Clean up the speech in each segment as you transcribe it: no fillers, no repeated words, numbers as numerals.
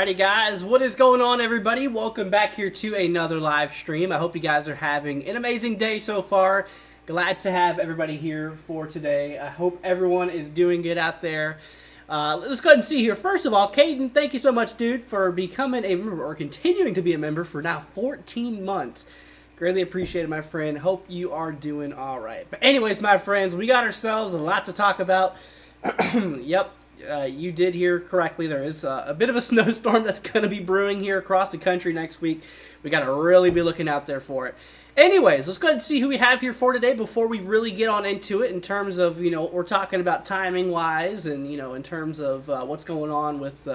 Alrighty guys, what is going on everybody? Welcome back here to another live stream. I hope you guys are having an amazing day so far. Glad to have everybody here for today. I hope everyone is doing good out there. Let's go ahead and see here. First of all, Caden, thank you so much, dude, for becoming a member or continuing to be a member for now 14 months. Greatly appreciated, my friend. Hope you are doing alright. But anyways, my friends, we got ourselves a lot to talk about. Yep. You did hear correctly. There is a bit of a snowstorm that's going to be brewing here across the country next week. We got to really be looking out there for it. Anyways, let's go ahead and see who we have here for today before we really get on into it in terms of, you know, what we're talking about timing-wise and, you know, in terms of what's going on with,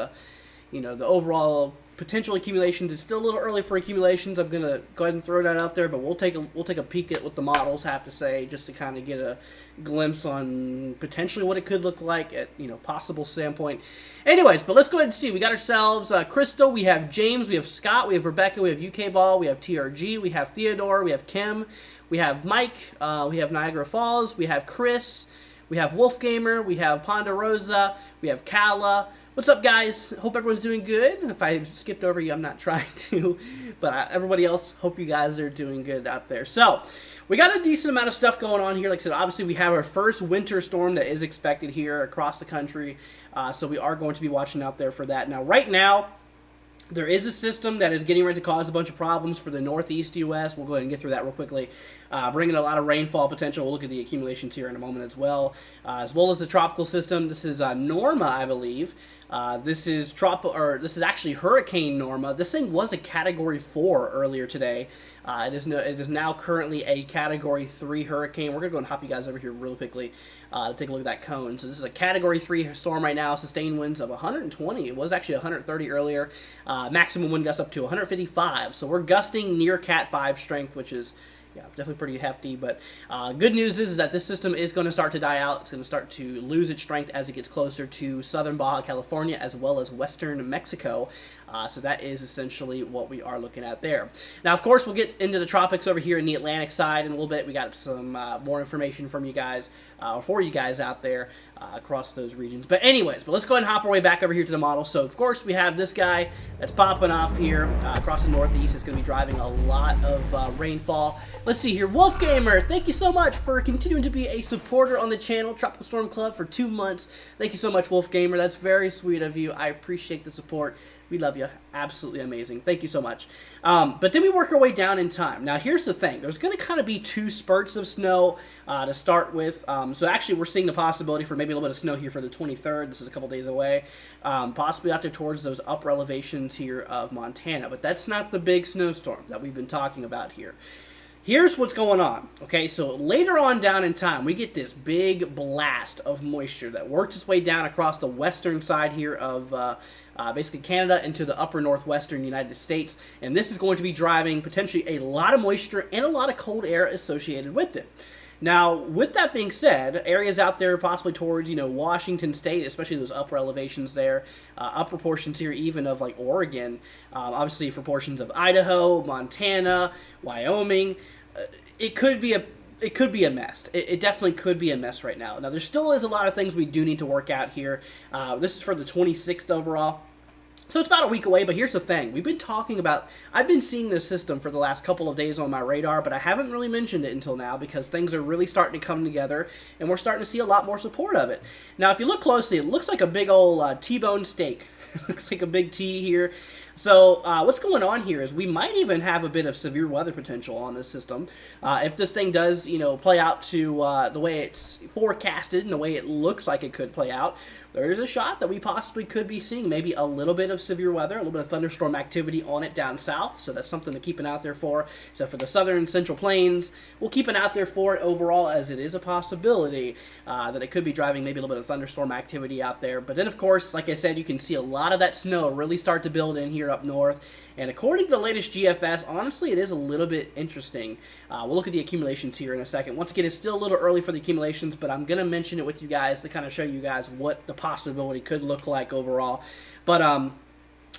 you know, the overall potential accumulations. It's still a little early for accumulations. I'm going to go ahead and throw that out there, but we'll take a peek at what the models have to say just to kind of get a glimpse on potentially what it could look like at, you know, possible standpoint. Anyways, but let's go ahead and see. We got ourselves Crystal, we have James, we have Scott, we have Rebecca, we have UK Ball, we have TRG, we have Theodore, we have Kim, we have Mike, we have Niagara Falls, we have Chris, we have Wolf Gamer, we have Ponderosa, we have Kala. What's up, guys? Hope everyone's doing good. If I skipped over you, I'm not trying to. But everybody else, hope you guys are doing good out there. So, we got a decent amount of stuff going on here. Like I said, obviously we have our first winter storm that is expected here across the country. So we are going to be watching out there for that. Now, right now, there is a system that is getting ready to cause a bunch of problems for the northeast U.S. We'll go ahead and get through that real quickly. Bringing a lot of rainfall potential. We'll look at the accumulations here in a moment as well as the tropical system. This is Norma, I believe. This is actually Hurricane Norma. This thing was a Category 4 earlier today. It is now currently a Category 3 hurricane. We're going to go and hop you guys over here real quickly to take a look at that cone. So this is a Category 3 storm right now. Sustained winds of 120. It was actually 130 earlier. Maximum wind gusts up to 155. So we're gusting near Cat 5 strength, which is definitely pretty hefty, but good news is that this system is going to start to die out. It's going to start to lose its strength as it gets closer to southern Baja California as well as western Mexico. So that is essentially what we are looking at there. Now, of course, we'll get into the tropics over here in the Atlantic side in a little bit. We got some more information from you guys, for you guys out there across those regions. But anyways, let's go ahead and hop our way back over here to the model. So, of course, we have this guy that's popping off here across the northeast. It's going to be driving a lot of rainfall. Let's see here. Wolf Gamer, thank you so much for continuing to be a supporter on the channel. Tropical Storm Club for 2 months. Thank you so much, Wolf Gamer. That's very sweet of you. I appreciate the support. We love you. Absolutely amazing. Thank you so much. But then we work our way down in time. Now, here's the thing. There's going to kind of be 2 spurts of snow to start with. So actually, we're seeing the possibility for maybe a little bit of snow here for the 23rd. This is a couple days away. Possibly out there towards those upper elevations here of Montana. But that's not the big snowstorm that we've been talking about here. Here's what's going on, okay? So later on down in time, we get this big blast of moisture that works its way down across the western side here of basically Canada into the upper northwestern United States. And this is going to be driving potentially a lot of moisture and a lot of cold air associated with it. Now, with that being said, areas out there possibly towards, you know, Washington State, especially those upper elevations there, upper portions here even of, like, Oregon, obviously for portions of Idaho, Montana, Wyoming, it could be a mess. It definitely could be a mess right now. Now, there still is a lot of things we do need to work out here. This is for the 26th overall. So it's about a week away, but here's the thing. We've been talking about, I've been seeing this system for the last couple of days on my radar, but I haven't really mentioned it until now because things are really starting to come together, and we're starting to see a lot more support of it. Now, if you look closely, it looks like a big old T-bone steak. It looks like a big T here. So what's going on here is we might even have a bit of severe weather potential on this system. If this thing does, you know, play out to the way it's forecasted and the way it looks like it could play out, there's a shot that we possibly could be seeing maybe a little bit of severe weather, a little bit of thunderstorm activity on it down south. So that's something to keep an eye out there for. So for the southern and central plains, we'll keep an eye out there for it overall, as it is a possibility that it could be driving maybe a little bit of thunderstorm activity out there. But then, of course, like I said, you can see a lot of that snow really start to build in here up north. And according to the latest GFS, honestly, it is a little bit interesting. We'll look at the accumulations here in a second. Once again, it's still a little early for the accumulations, but I'm going to mention it with you guys to kind of show you guys what the possibility could look like overall. But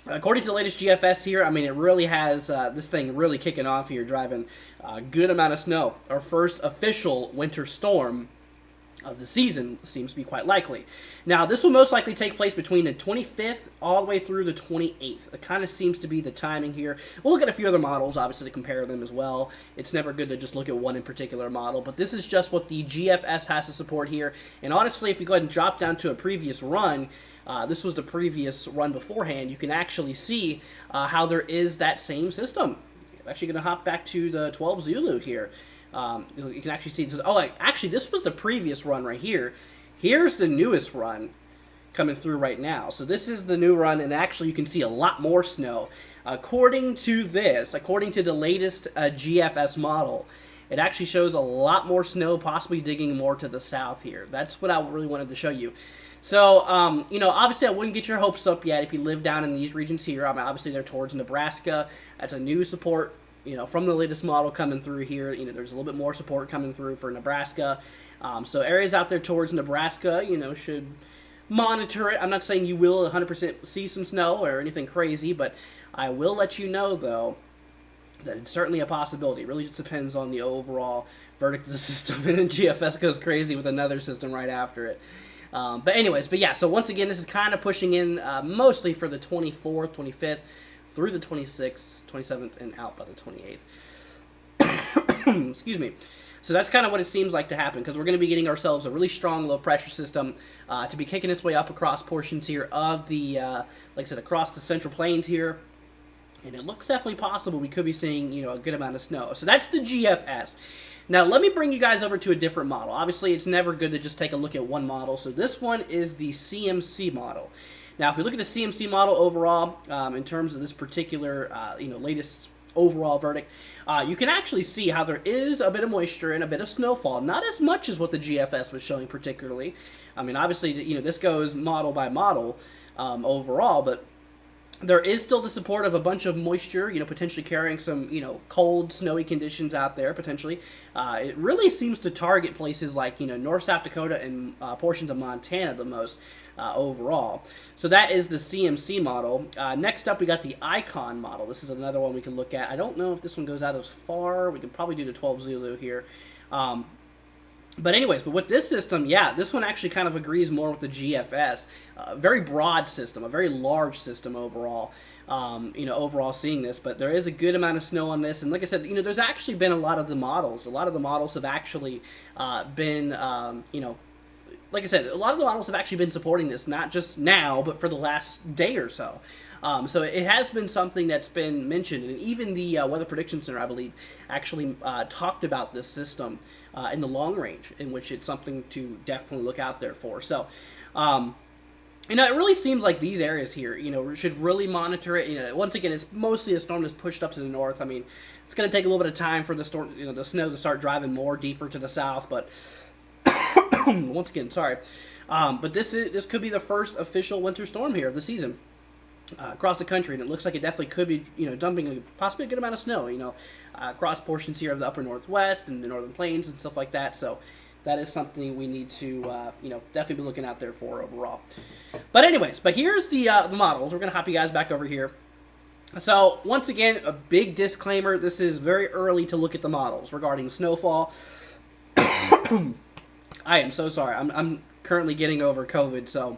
according to the latest GFS here, I mean, it really has this thing really kicking off here, driving a good amount of snow. Our first official winter storm of the season seems to be quite likely. Now, this will most likely take place between the 25th all the way through the 28th. It kind of seems to be the timing here. We'll look at a few other models, obviously, to compare them as well. It's never good to just look at one in particular model, but this is just what the GFS has to support here. And honestly, if we go ahead and drop down to a previous run, this was the previous run beforehand, you can actually see how there is that same system. I'm actually going to hop back to the 12 Zulu here. You can actually see, actually this was the previous run right here. Here's the newest run coming through right now. So this is the new run, and actually you can see a lot more snow. According to the latest GFS model, it actually shows a lot more snow, possibly digging more to the south here. That's what I really wanted to show you. So, you know, obviously I wouldn't get your hopes up yet if you live down in these regions here. I mean, obviously they're towards Nebraska. That's a new support, you know, from the latest model coming through here. You know, there's a little bit more support coming through for Nebraska. So areas out there towards Nebraska, you know, should monitor it. I'm not saying you will 100% see some snow or anything crazy, but I will let you know, though, that it's certainly a possibility. It really just depends on the overall verdict of the system, and then GFS goes crazy with another system right after it. But yeah, so once again, this is kind of pushing in mostly for the 24th, 25th, through the 26th, 27th, and out by the 28th. Excuse me. So that's kind of what it seems like to happen, because we're going to be getting ourselves a really strong low-pressure system to be kicking its way up across portions here of the, like I said, across the Central Plains here. And it looks definitely possible we could be seeing, you know, a good amount of snow. So that's the GFS. Now, let me bring you guys over to a different model. Obviously, it's never good to just take a look at one model. So this one is the CMC model. Now, if we look at the CMC model overall, in terms of this particular, you know, latest overall verdict, you can actually see how there is a bit of moisture and a bit of snowfall. Not as much as what the GFS was showing particularly. I mean, obviously, you know, this goes model by model overall, but there is still the support of a bunch of moisture, you know, potentially carrying some, you know, cold, snowy conditions out there, potentially. It really seems to target places like, you know, North South Dakota and portions of Montana the most overall. So that is the CMC model. Next up, we got the Icon model. This is another one we can look at. I don't know if this one goes out as far. We could probably do the 12 Zulu here. But anyways, but with this system, yeah, this one actually kind of agrees more with the GFS. Very broad system, a very large system overall. You know, overall seeing this, but there is a good amount of snow on this, and like I said, you know, there's actually been a lot of the models. A lot of the models have actually been, you know, like I said, a lot of the models have actually been supporting this, not just now, but for the last day or so. So it has been something that's been mentioned, and even the Weather Prediction Center, I believe, actually talked about this system in the long range, in which it's something to definitely look out there for. So, you know, it really seems like these areas here, you know, should really monitor it. You know, once again, it's mostly a storm that's pushed up to the north. I mean, it's going to take a little bit of time for the storm, you know, the snow to start driving more deeper to the south, but once again, sorry. But this could be the first official winter storm here of the season. Across the country, and it looks like it definitely could be, you know, dumping possibly a good amount of snow, you know, across portions here of the upper northwest and the northern plains and stuff like that. So that is something we need to, you know, definitely be looking out there for overall. But anyways, but here's the models. We're gonna hop you guys back over here. So once again, a big disclaimer: this is very early to look at the models regarding snowfall. I am so sorry. I'm currently getting over COVID, so.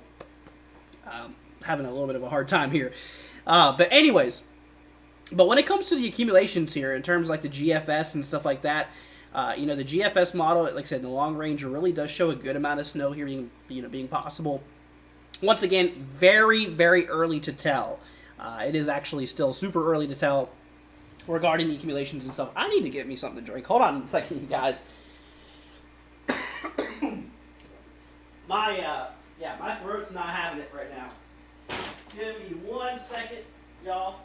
Having a little bit of a hard time here. But anyways, but when it comes to the accumulations here, in terms of like the GFS and stuff like that, you know, the GFS model, like I said, in the long range, it really does show a good amount of snow here being, you know, being possible. Once again, very, very early to tell. It is actually still super early to tell regarding the accumulations and stuff. I need to get me something to drink. Hold on a second, you guys. My throat's not having it right now. Give me 1 second, y'all.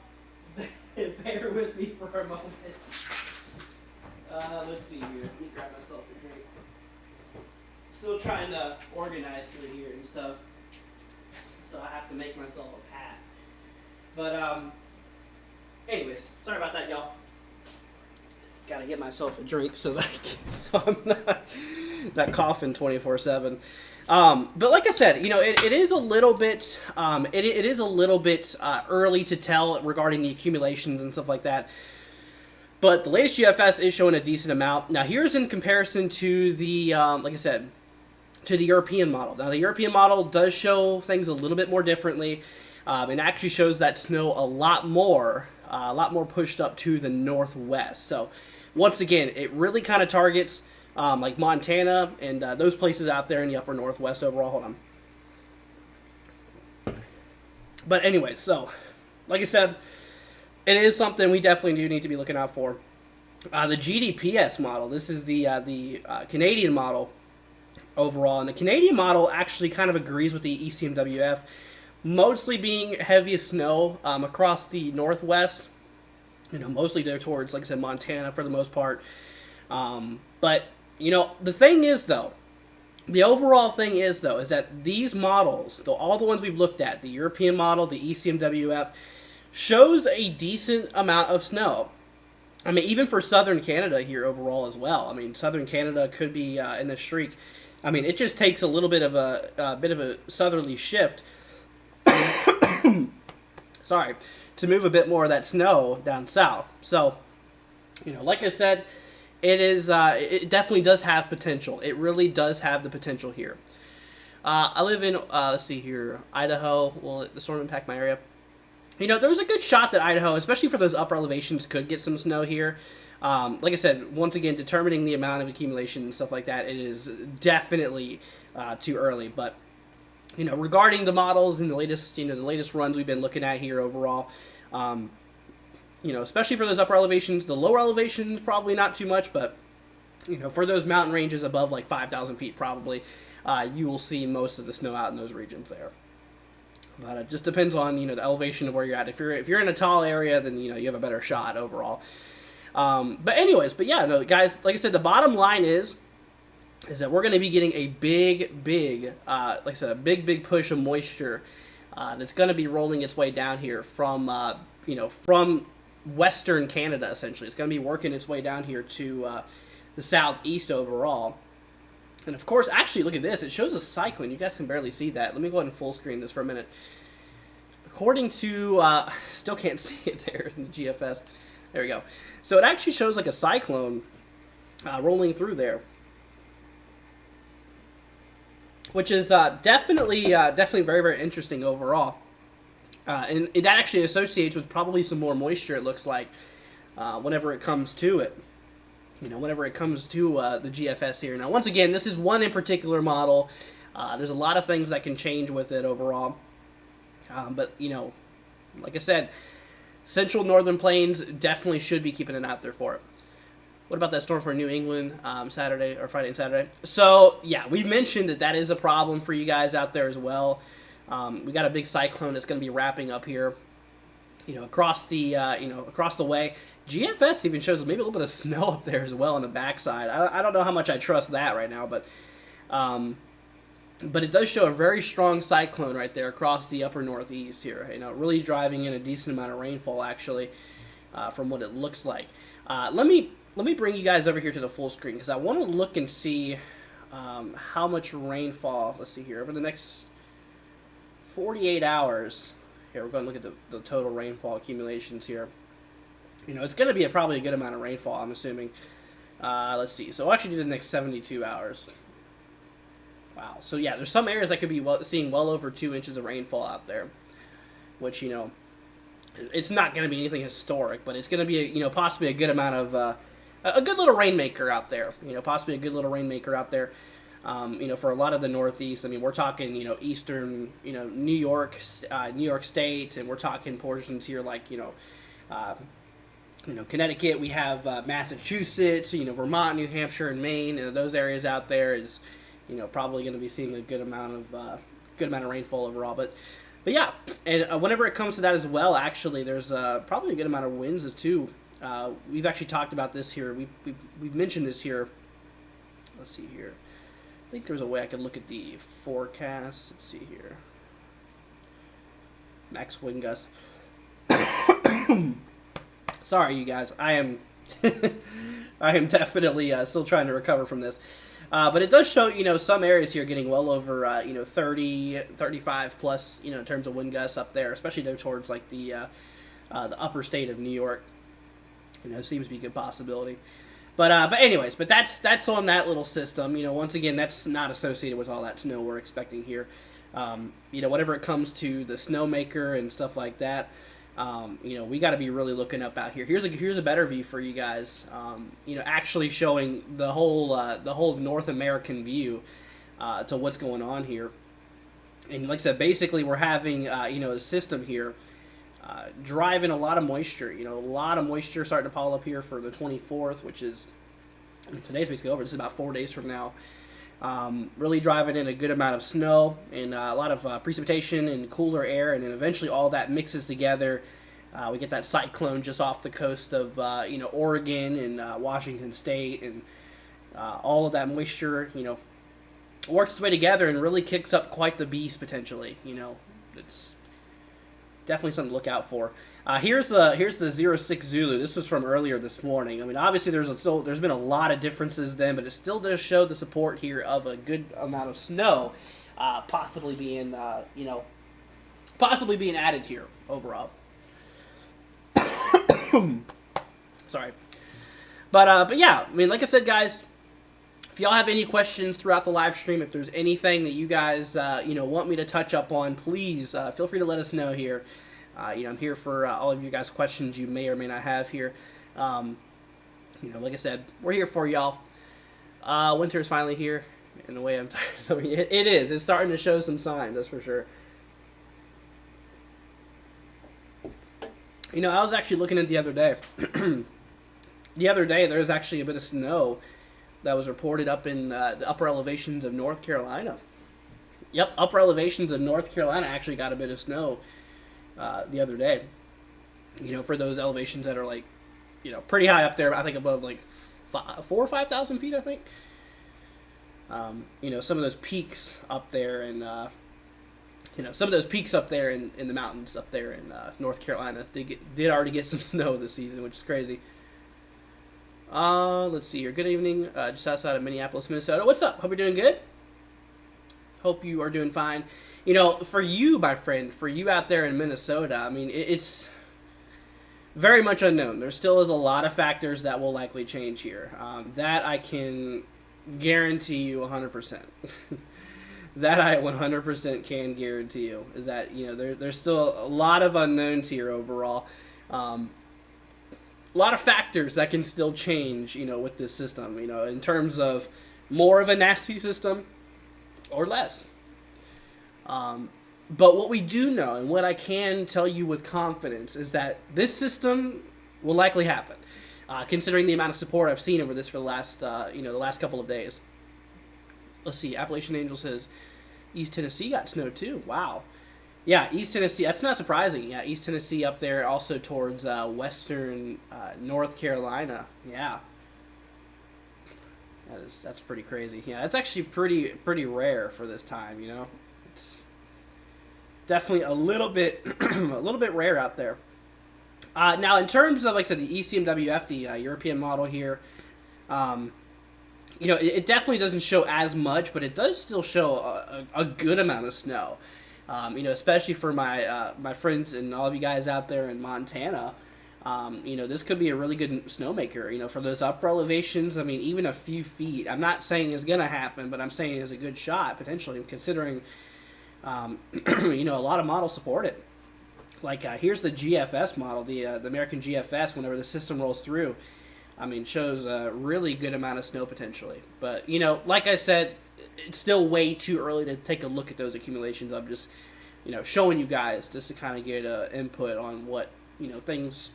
Bear with me for a moment. Let's see here. Let me grab myself a drink. Still trying to organize through here and stuff. So I have to make myself a path. But, anyways, sorry about that, y'all. Gotta get myself a drink so that I'm not coughing 24/7. But like I said, you know, it is a little bit, it is a little bit early to tell regarding the accumulations and stuff like that. But the latest GFS is showing a decent amount. Now, here's in comparison to the, like I said, to the European model. Now, the European model does show things a little bit more differently. It actually shows that snow a lot more pushed up to the northwest. So, once again, it really kind of targets like Montana and those places out there in the upper northwest overall. Hold on. But anyway, so like I said, it is something we definitely do need to be looking out for. The GDPS model. This is the Canadian model overall, and the Canadian model actually kind of agrees with the ECMWF, mostly being heaviest snow across the northwest. Mostly there towards, like I said, Montana for the most part. But the thing is, though, the overall thing is that these models, all the ones we've looked at, the European model, the ECMWF, shows a decent amount of snow. I mean, even for southern Canada here overall as well. I mean, southern Canada could be in the streak. I mean, it just takes a little bit of a southerly shift. Sorry, to move a bit more of that snow down south. So, like I said, it definitely does have potential. It really does have the potential here. I live in, let's see here, Idaho. Will the storm impact my area? There's a good shot that Idaho, especially for those upper elevations, could get some snow here. Like I said, once again, determining the amount of accumulation and stuff like that, it is definitely too early. But regarding the models and the latest runs we've been looking at here overall, especially for those upper elevations, the lower elevations probably not too much, but for those mountain ranges above like 5,000 feet, probably you will see most of the snow out in those regions there. But it just depends on the elevation of where you're at. If you're in a tall area, then you have a better shot overall. But yeah, no, guys, like I said, the bottom line is that we're going to be getting a big, like I said, a big push of moisture that's going to be rolling its way down here from Western Canada, essentially. It's going to be working its way down here to the southeast overall. And of course, actually, look at this. It shows a cyclone. You guys can barely see that. Let me go ahead and full screen this for a minute. According to, still can't see it there in the GFS. There we go. So it actually shows like a cyclone rolling through there, which is definitely very, very interesting overall. And it actually associates with probably some more moisture, it looks like, whenever it comes to it. Whenever it comes to the GFS here. Now, once again, this is one in particular model. There's a lot of things that can change with it overall. But, like I said, Central Northern Plains definitely should be keeping an eye out there for it. What about that storm for New England Friday and Saturday? So, yeah, we mentioned that is a problem for you guys out there as well. We got a big cyclone that's going to be wrapping up here, across the way. GFS even shows maybe a little bit of snow up there as well on the backside. I don't know how much I trust that right now, but it does show a very strong cyclone right there across the upper northeast here. Really driving in a decent amount of rainfall actually, from what it looks like. Let me bring you guys over here to the full screen because I want to look and see how much rainfall. Let's see here over the next 48 hours. Here we're going to look at the total rainfall accumulations here. It's going to be probably a good amount of rainfall, I'm assuming. Let's see. So we'll actually do the next 72 hours. Wow. So, yeah, there's some areas that could be seeing well over 2 inches of rainfall out there, which, it's not going to be anything historic, but it's going to be, possibly a good amount of, a good little rainmaker out there. Possibly a good little rainmaker out there, for a lot of the Northeast. I mean, we're talking, eastern, New York State, and we're talking portions here like, Connecticut, we have Massachusetts, Vermont, New Hampshire, and Maine. Those areas out there is, probably going to be seeing a good amount of rainfall overall. But yeah, and whenever it comes to that as well, actually, there's probably a good amount of winds too. We've actually talked about this here. We've mentioned this here. Let's see here. I think there's a way I could look at the forecast. Let's see here. Max wind gusts. Sorry, you guys. I am definitely still trying to recover from this. But it does show, some areas here getting well over, 30, 35 plus, in terms of wind gusts up there, especially there towards, like, the upper state of New York. Seems to be a good possibility. But anyways, but that's on that little system. Once again, that's not associated with all that snow we're expecting here. Whatever it comes to the snowmaker and stuff like that, we got to be really looking up out here. Here's a better view for you guys. Actually showing the whole North American view to what's going on here. And like I said, basically we're having the system here driving a lot of moisture. A lot of moisture starting to pile up here for the 24th, which is today's basically over. This is about 4 days from now. Really driving in a good amount of snow and a lot of precipitation and cooler air, and then eventually all that mixes together. We get that cyclone just off the coast of Oregon and Washington State, and all of that moisture works its way together and really kicks up quite the beast potentially. It's definitely something to look out for. Here's the 06 Zulu. This was from earlier this morning. I mean, obviously there's been a lot of differences then, but it still does show the support here of a good amount of snow, possibly being added here overall. Sorry, but yeah, I mean, like I said, guys, if y'all have any questions throughout the live stream, if there's anything that you guys want me to touch up on, please feel free to let us know here. I'm here for all of you guys' questions you may or may not have here. Like I said, we're here for y'all. Winter is finally here. In a way, I'm tired. So it is. It's starting to show some signs, that's for sure. I was actually looking at the other day. The other day, there was actually a bit of snow that was reported up in the upper elevations of North Carolina. Yep, upper elevations of North Carolina actually got a bit of snow the other day. For those elevations that are like, pretty high up there. I think above like 4,000 or 5,000 feet. I think. Some of those peaks up there, and some of those peaks up there in the mountains up there in North Carolina, they did already get some snow this season, which is crazy. Let's see here. Good evening, just outside of Minneapolis, Minnesota. What's up? Hope you're doing good. Hope you are doing fine. For you, my friend, for you out there in Minnesota, I mean, it's very much unknown. There still is a lot of factors that will likely change here. That I can guarantee you 100%. That I 100% can guarantee you is that, there's still a lot of unknowns here overall. A lot of factors that can still change, with this system, in terms of more of a nasty system or less. But what we do know, and what I can tell you with confidence, is that this system will likely happen, considering the amount of support I've seen over this for the last couple of days. Let's see. Appalachian Angel says East Tennessee got snow too. Wow. Yeah, East Tennessee. That's not surprising. Yeah, East Tennessee up there, also towards western North Carolina. Yeah. That's pretty crazy. Yeah, that's actually pretty rare for this time. It's definitely a little bit rare out there. Now, in terms of, like I said, the ECMWF, the European model here, it definitely doesn't show as much, but it does still show a good amount of snow. Especially for my friends and all of you guys out there in Montana. This could be a really good snowmaker. For those upper elevations, I mean, even a few feet. I'm not saying it's going to happen, but I'm saying it's a good shot, potentially, considering, a lot of models support it. Like, here's the GFS model, the American GFS, whenever the system rolls through. I mean, shows a really good amount of snow potentially. But, like I said, it's still way too early to take a look at those accumulations. I'm just, showing you guys just to kind of get input on what, things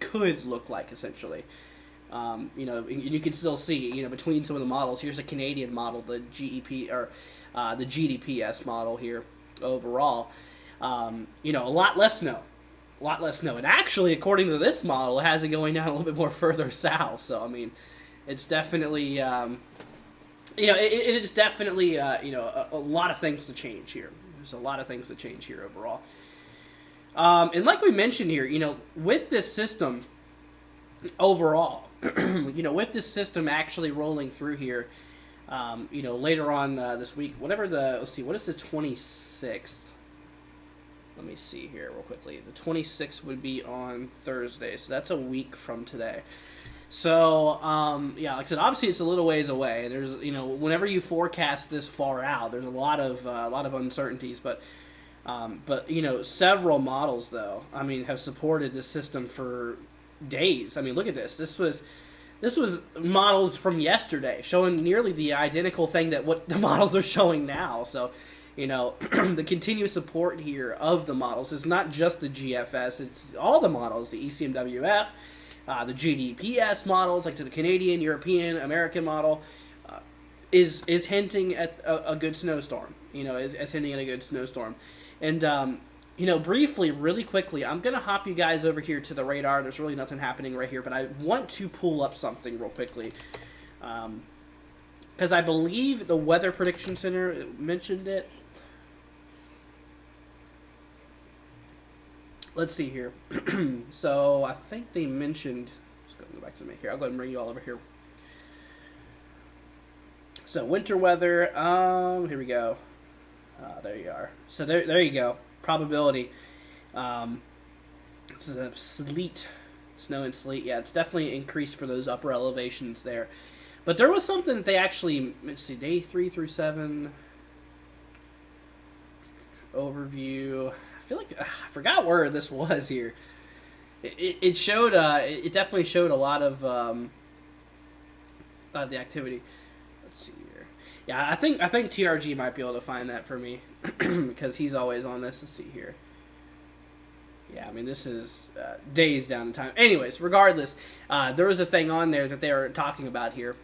could look like, essentially. You can still see, between some of the models. Here's a Canadian model, the GEP, or the GDPS model here overall. A lot less snow. And actually, according to this model, it has it going down a little bit more further south. So, I mean, it's definitely, it is definitely, a lot of things to change here. There's a lot of things to change here overall. And like we mentioned here, with this system overall, with this system actually rolling through here, later on this week, let's see, what is the 26th? Let me see here real quickly. The 26th would be on Thursday, so that's a week from today. So, yeah, like I said, obviously it's a little ways away. There's, whenever you forecast this far out, there's a lot of uncertainties. But several models though, I mean, have supported this system for days. I mean, look at this. This was models from yesterday showing nearly the identical thing that what the models are showing now. So, the continuous support here of the models is not just the GFS; it's all the models, the ECMWF. The GDPS models, like to the Canadian, European, American model, is hinting at a good snowstorm. Is hinting at a good snowstorm. And, briefly, really quickly, I'm going to hop you guys over here to the radar. There's really nothing happening right here, but I want to pull up something real quickly. Because I believe the Weather Prediction Center mentioned it. Let's see here. So I think they mentioned. Let's go back to me here. I'll go ahead and bring you all over here. So winter weather. Here we go. There you are. So there you go. Probability. This is a sleet, snow and sleet. Yeah, it's definitely increased for those upper elevations there. But there was something that they actually. Let's see. Day 3 through 7. Overview. I feel like I forgot where this was here. It showed. It definitely showed a lot of the activity. Let's see here. Yeah, I think TRG might be able to find that for me because he's always on this. Let's see here. Yeah, I mean this is days down in time. Anyways, regardless, there was a thing on there that they were talking about here.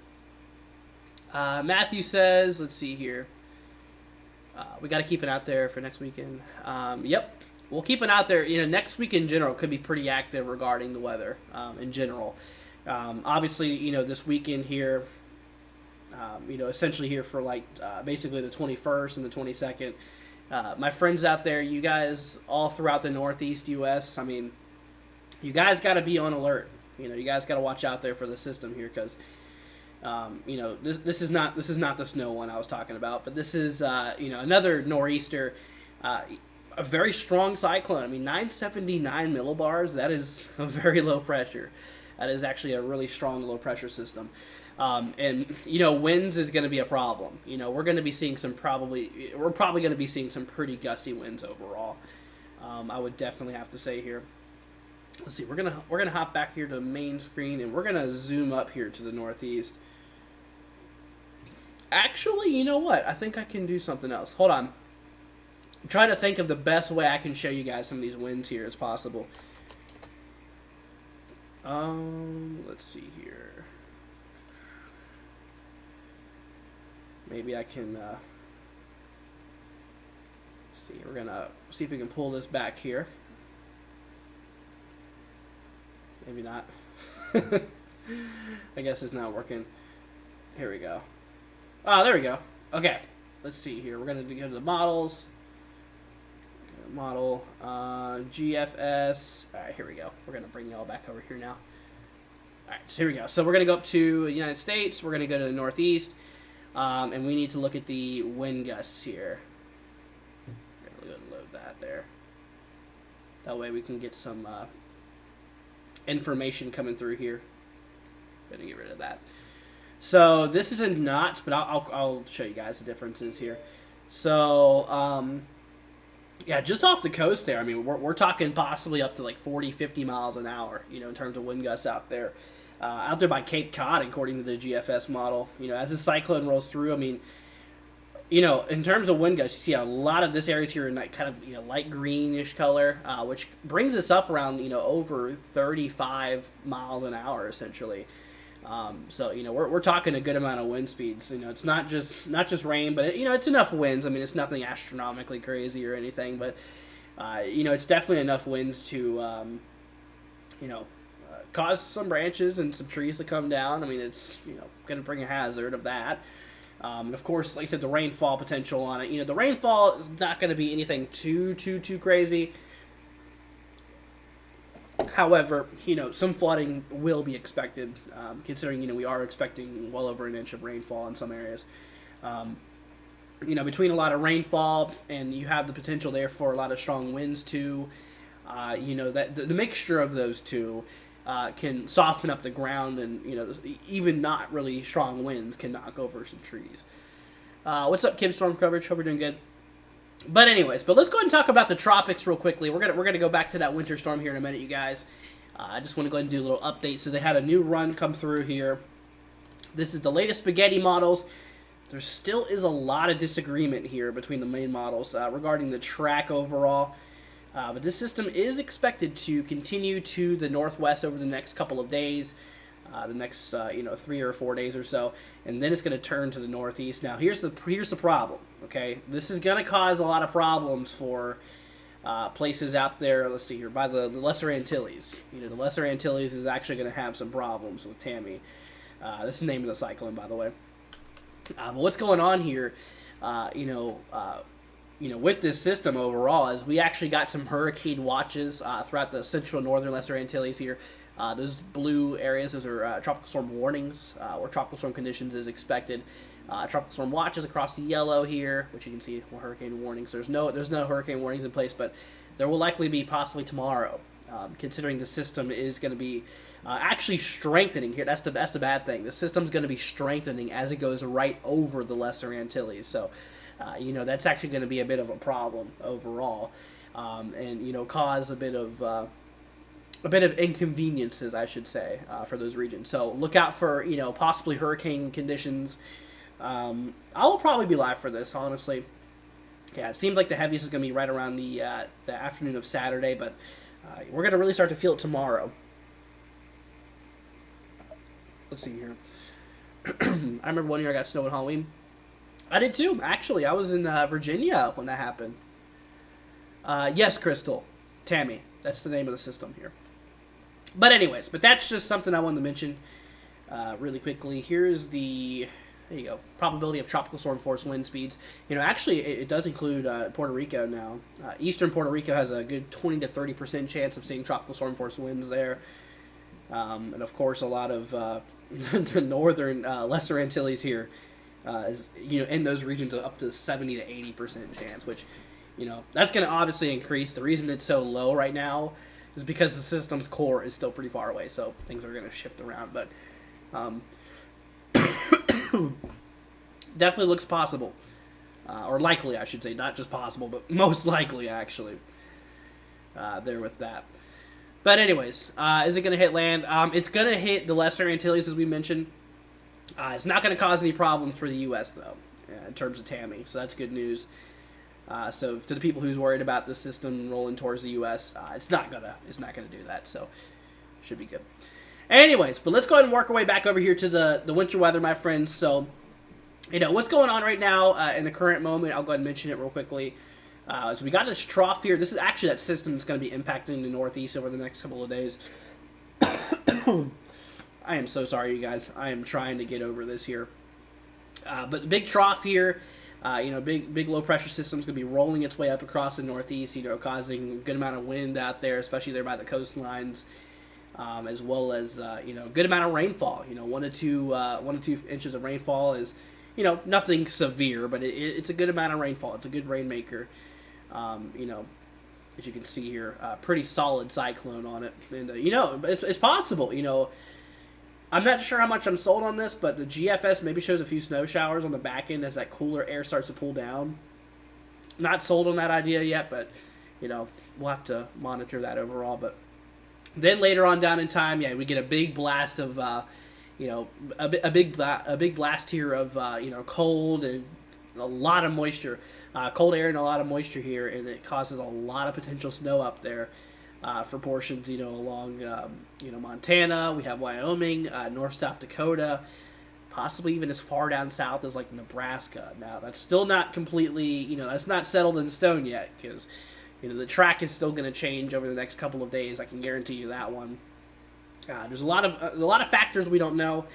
Matthew says, let's see here. We got to keep it out there for next weekend. Yep, we'll keep it out there. Next week in general could be pretty active regarding the weather in general. Obviously, this weekend here, essentially here for basically the 21st and the 22nd. My friends out there, you guys all throughout the Northeast U.S., I mean, you guys got to be on alert. You guys got to watch out there for the system here because this is not the snow one I was talking about, but this is another nor'easter, a very strong cyclone. I mean 979 millibars. That is a very low pressure. That is actually a really strong low pressure system, and winds is going to be a problem. We're going to be seeing we're probably going to be seeing some pretty gusty winds overall. I would definitely have to say here. Let's see. We're gonna hop back here to the main screen and we're gonna zoom up here to the northeast. Actually, you know what? I think I can do something else. Hold on. I'm trying to think of the best way I can show you guys some of these winds here as possible. Let's see here. Maybe I can see. We're gonna see if we can pull this back here. Maybe not. I guess it's not working. Here we go. Oh, there we go. Okay. Let's see here. We're going to go to the models. Model. GFS. Alright, here we go. We're going to bring you all back over here now. Alright, so here we go. So we're going to go up to the United States. We're going to go to the Northeast. And we need to look at the wind gusts here. We're going to load that there. That way we can get some information coming through here. Gonna get rid of that. So this is in knots, but I'll show you guys the differences here. So yeah, just off the coast there. I mean, we're talking possibly up to like 40, 50 miles an hour. In terms of wind gusts out there by Cape Cod, according to the GFS model. As the cyclone rolls through, I mean, in terms of wind gusts, you see a lot of this area here in that kind of light greenish color, which brings us up around over 35 miles an hour essentially. So we're talking a good amount of wind speeds. It's not just rain, but it's enough winds. I mean, it's nothing astronomically crazy or anything, but it's definitely enough winds to cause some branches and some trees to come down. I mean, it's going to bring a hazard of that. And of course, like I said, the rainfall potential on it. The rainfall is not going to be anything too crazy. However, some flooding will be expected, considering, we are expecting well over an inch of rainfall in some areas. Between a lot of rainfall and you have the potential there for a lot of strong winds too, that the mixture of those two can soften up the ground, and even not really strong winds can knock over some trees. What's up, Kim Storm Coverage? Hope you're doing good. But anyways, let's go ahead and talk about the tropics real quickly. We're gonna go back to that winter storm here in a minute, you guys. I just want to go ahead and do a little update. So they had a new run come through here. This is the latest spaghetti models. There still is a lot of disagreement here between the main models regarding the track overall. But this system is expected to continue to the northwest over the next couple of days, the next 3 or 4 days or so, and then it's going to turn to the northeast. Now here's the problem. Okay, this is going to cause a lot of problems for places out there. Let's see here, by the Lesser Antilles. The Lesser Antilles is actually going to have some problems with Tammy. This is the name of the cyclone, by the way. But what's going on here? With this system overall, is we actually got some hurricane watches throughout the central and northern Lesser Antilles here. Those blue areas, those are tropical storm warnings, where tropical storm conditions is expected. Tropical storm watches across the yellow here, which you can see were hurricane warnings. There's no hurricane warnings in place, but there will likely be possibly tomorrow, considering the system is going to be actually strengthening here. That's the bad thing. The system's going to be strengthening as it goes right over the Lesser Antilles. So, that's actually going to be a bit of a problem overall, and cause a bit of inconveniences, I should say, for those regions. So look out for possibly hurricane conditions. I will probably be live for this, honestly. Yeah, it seems like the heaviest is going to be right around the afternoon of Saturday, but we're going to really start to feel it tomorrow. Let's see here. I remember one year I got snow at Halloween. I did too, actually. I was in Virginia when that happened. Yes, Crystal. Tammy. That's the name of the system here. But anyways, that's just something I wanted to mention really quickly. Here's the, there you go, probability of tropical storm force wind speeds. Actually, it does include Puerto Rico now. Eastern Puerto Rico has a good 20 to 30% chance of seeing tropical storm force winds there. And of course, a lot of the northern Lesser Antilles here is, in those regions up to 70 to 80% chance, which, that's going to obviously increase. The reason it's so low right now is because the system's core is still pretty far away, so things are going to shift around. But definitely looks possible, or likely, I should say, not just possible, but most likely, actually, there with that. But anyways, is it going to hit land? It's going to hit the Lesser Antilles, as we mentioned. It's not going to cause any problems for the U.S., though, in terms of Tammy, so that's good news. So to the people who's worried about the system rolling towards the U.S., it's not gonna do that. So should be good. Anyways, but let's go ahead and work our way back over here to the winter weather, my friends. So what's going on right now in the current moment. I'll go ahead and mention it real quickly. So we got this trough here. This is actually that system that's going to be impacting the Northeast over the next couple of days. I am so sorry, you guys. I am trying to get over this here. But the big trough here. Big low pressure system is going to be rolling its way up across the Northeast, causing a good amount of wind out there, especially there by the coastlines, as well as, good amount of rainfall. 1 to 2 inches of rainfall is, nothing severe, but it's a good amount of rainfall. It's a good rainmaker. As you can see here, pretty solid cyclone on it. And, it's possible, I'm not sure how much I'm sold on this, but the GFS maybe shows a few snow showers on the back end as that cooler air starts to pull down. Not sold on that idea yet, but, we'll have to monitor that overall. But then later on down in time, we get a big blast of, a big blast here of, cold and a lot of moisture. Cold air and a lot of moisture here, and it causes a lot of potential snow up there. For portions, along, Montana, we have Wyoming, North South Dakota, possibly even as far down south as, Nebraska. Now, that's still not completely, that's not settled in stone yet, because, the track is still going to change over the next couple of days. I can guarantee you that one. There's a lot of factors we don't know.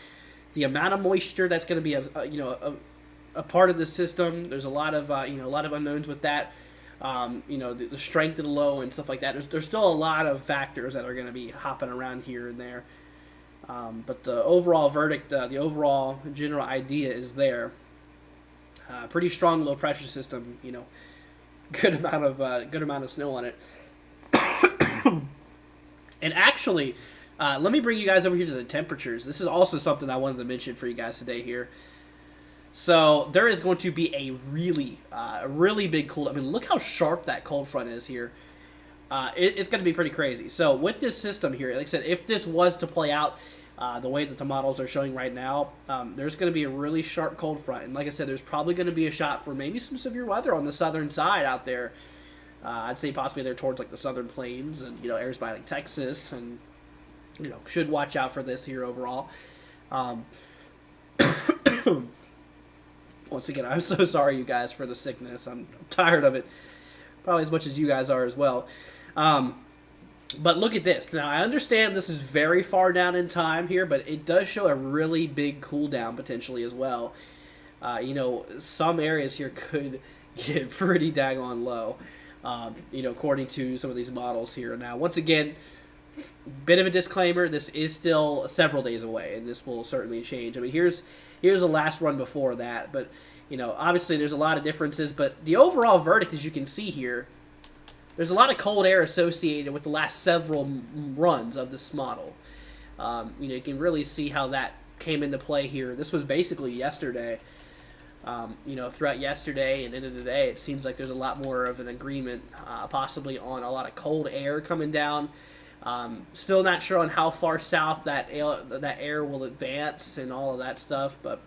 The amount of moisture that's going to be, a part of the system. There's a lot of, unknowns with that. The strength of the low and stuff like that. There's still a lot of factors that are going to be hopping around here and there. But the overall verdict, the overall general idea is there. Pretty strong low pressure system. Good amount of snow on it. And actually, Let me bring you guys over here to the temperatures. This is also something I wanted to mention for you guys today here. So there is going to be a really big cold. I mean, look how sharp that cold front is here. It's going to be pretty crazy. So with this system here, like I said, if this was to play out the way that the models are showing right now, there's going to be a really sharp cold front. And like I said, there's probably going to be a shot for maybe some severe weather on the southern side out there. I'd say possibly there towards like the southern plains and, you know, areas by like Texas, and, you know, should watch out for this here overall. Once again, I'm so sorry, you guys, for the sickness. I'm tired of it, probably as much as you guys are as well. But look at this. Now, I understand this is very far down in time here, but it does show a really big cool down potentially as well. You know, some areas here could get pretty daggone low, you know, according to some of these models here. Now, once again, bit of a disclaimer, this is still several days away, and this will certainly change. I mean, here's the last run before that, but, you know, obviously there's a lot of differences, but the overall verdict, as you can see here, there's a lot of cold air associated with the last several runs of this model. You know, you can really see how that came into play here. This was basically yesterday. You know, throughout yesterday and into the day, it seems like there's a lot more of an agreement, possibly on a lot of cold air coming down. Still not sure on how far south that air will advance and all of that stuff, but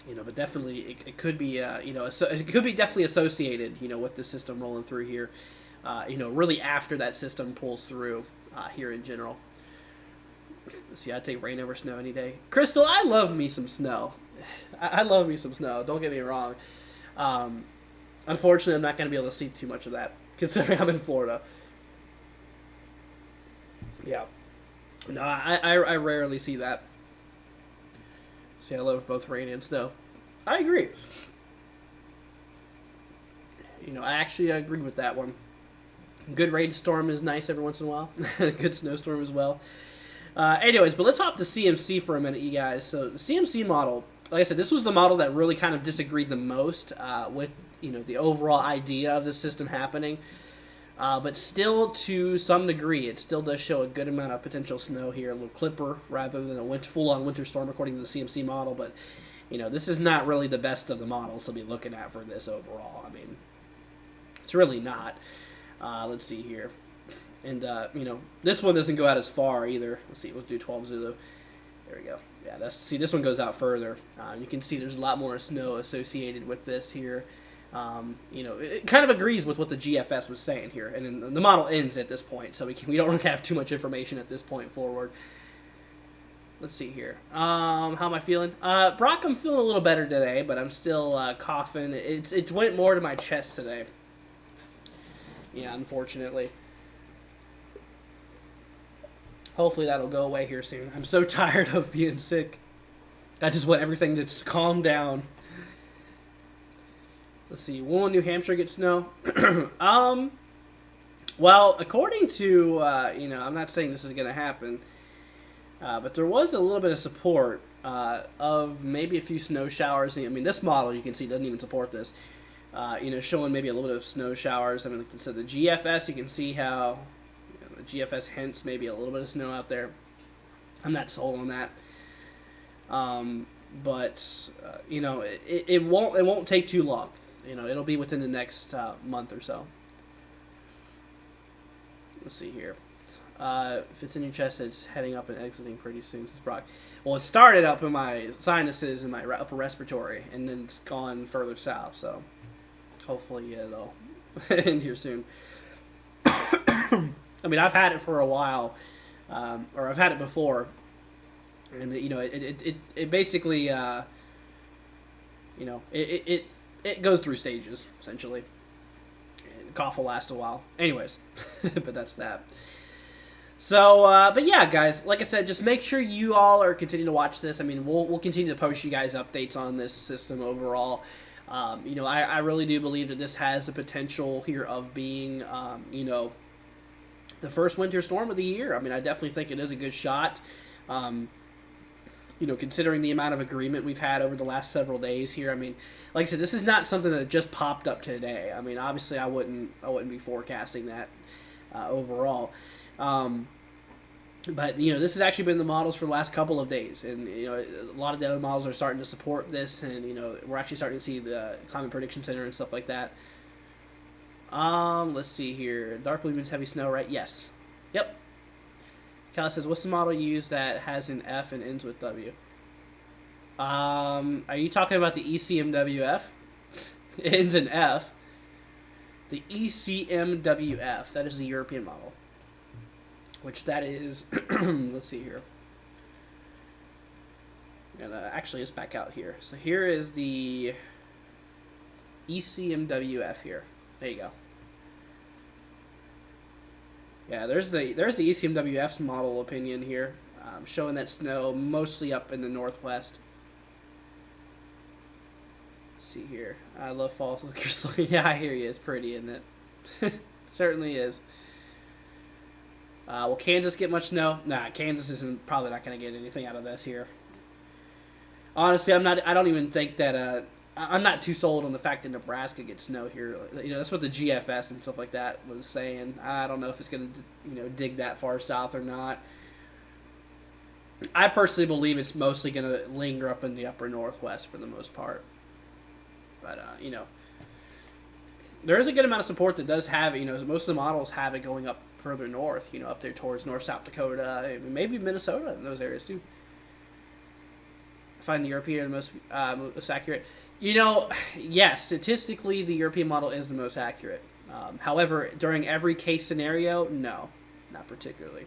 you know, but definitely it could be you know, it could be definitely associated, you know, with the system rolling through here. You know, really after that system pulls through here in general. Let's see, I'd take rain over snow any day. Crystal, I love me some snow. I love me some snow. Don't get me wrong. Unfortunately, I'm not going to be able to see too much of that, considering I'm in Florida. Yeah. No, I rarely see that. See, I love both rain and snow. I agree. You know, I actually agree with that one. Good rainstorm is nice every once in a while. A good snowstorm as well. Anyways, but let's hop to CMC for a minute, you guys. So the CMC model, like I said, this was the model that really kind of disagreed the most with, you know, the overall idea of the system happening. But still, to some degree, it still does show a good amount of potential snow here, a little clipper rather than a full-on winter storm according to the CMC model. But, you know, this is not really the best of the models to be looking at for this overall. I mean, it's really not. Let's see here. And, you know, this one doesn't go out as far either. Let's see, we'll do 12 Zulu. There we go. Yeah, see, this one goes out further. You can see there's a lot more snow associated with this here. You know, it kind of agrees with what the GFS was saying here. And then the model ends at this point, so we don't really have too much information at this point forward. Let's see here. How am I feeling? Brock, I'm feeling a little better today, but I'm still coughing. It went more to my chest today. Yeah, unfortunately. Hopefully that'll go away here soon. I'm so tired of being sick. I just want everything to just calm down. Let's see. Will New Hampshire get snow? Well, according to, you know, I'm not saying this is going to happen, but there was a little bit of support of maybe a few snow showers. I mean, this model, you can see, doesn't even support this. You know, showing maybe a little bit of snow showers. I mean, like I said, the GFS, you can see how the GFS hints maybe a little bit of snow out there. I'm not sold on that. But you know, it won't take too long. You know, it'll be within the next month or so. Let's see here. If it's in your chest, it's heading up and exiting pretty soon, says Brock. Well, it started up in my sinuses and my upper respiratory, and then it's gone further south, so hopefully it'll end here soon. I mean, I've had it for a while, or I've had it before, and you know, it basically, you know, it goes through stages essentially. And cough will last a while, anyways. But that's that. So, but yeah, guys, like I said, just make sure you all are continuing to watch this. I mean, we'll continue to post you guys updates on this system overall. You know, I really do believe that this has the potential here of being, you know, the first winter storm of the year. I mean, I definitely think it is a good shot. You know, considering the amount of agreement we've had over the last several days here. I mean, like I said, this is not something that just popped up today. I mean, obviously, I wouldn't be forecasting that overall. But this has actually been the models for the last couple of days, and a lot of the other models are starting to support this, and we're actually starting to see the Climate Prediction Center and stuff like that. Let's see here. Dark blue means heavy snow, right? Yes. Yep. Cal says, what's the model you use that has an F and ends with W? Are you talking about the ECMWF? It ends in F. The ECMWF, that is the European model. Which that is, let's see here. Actually, let's back out here. So here is the ECMWF here. There you go. Yeah, there's the ECMWF's model opinion here, showing that snow mostly up in the northwest. Let's see here. I love fall. Yeah, I hear you. It's pretty, isn't it? Certainly is. Will Kansas get much snow? Nah, Kansas isn't probably not going to get anything out of this here. Honestly, I don't even think that. I'm not too sold on the fact that Nebraska gets snow here. That's what the GFS and stuff like that was saying. I don't know if it's going to dig that far south or not. I personally believe it's mostly going to linger up in the upper northwest for the most part. But there is a good amount of support that does have it. Most of the models have it going up further north. Up there towards North South Dakota, maybe Minnesota in those areas too. I find the European most accurate. Yes, statistically, the European model is the most accurate. However, during every case scenario, no, not particularly.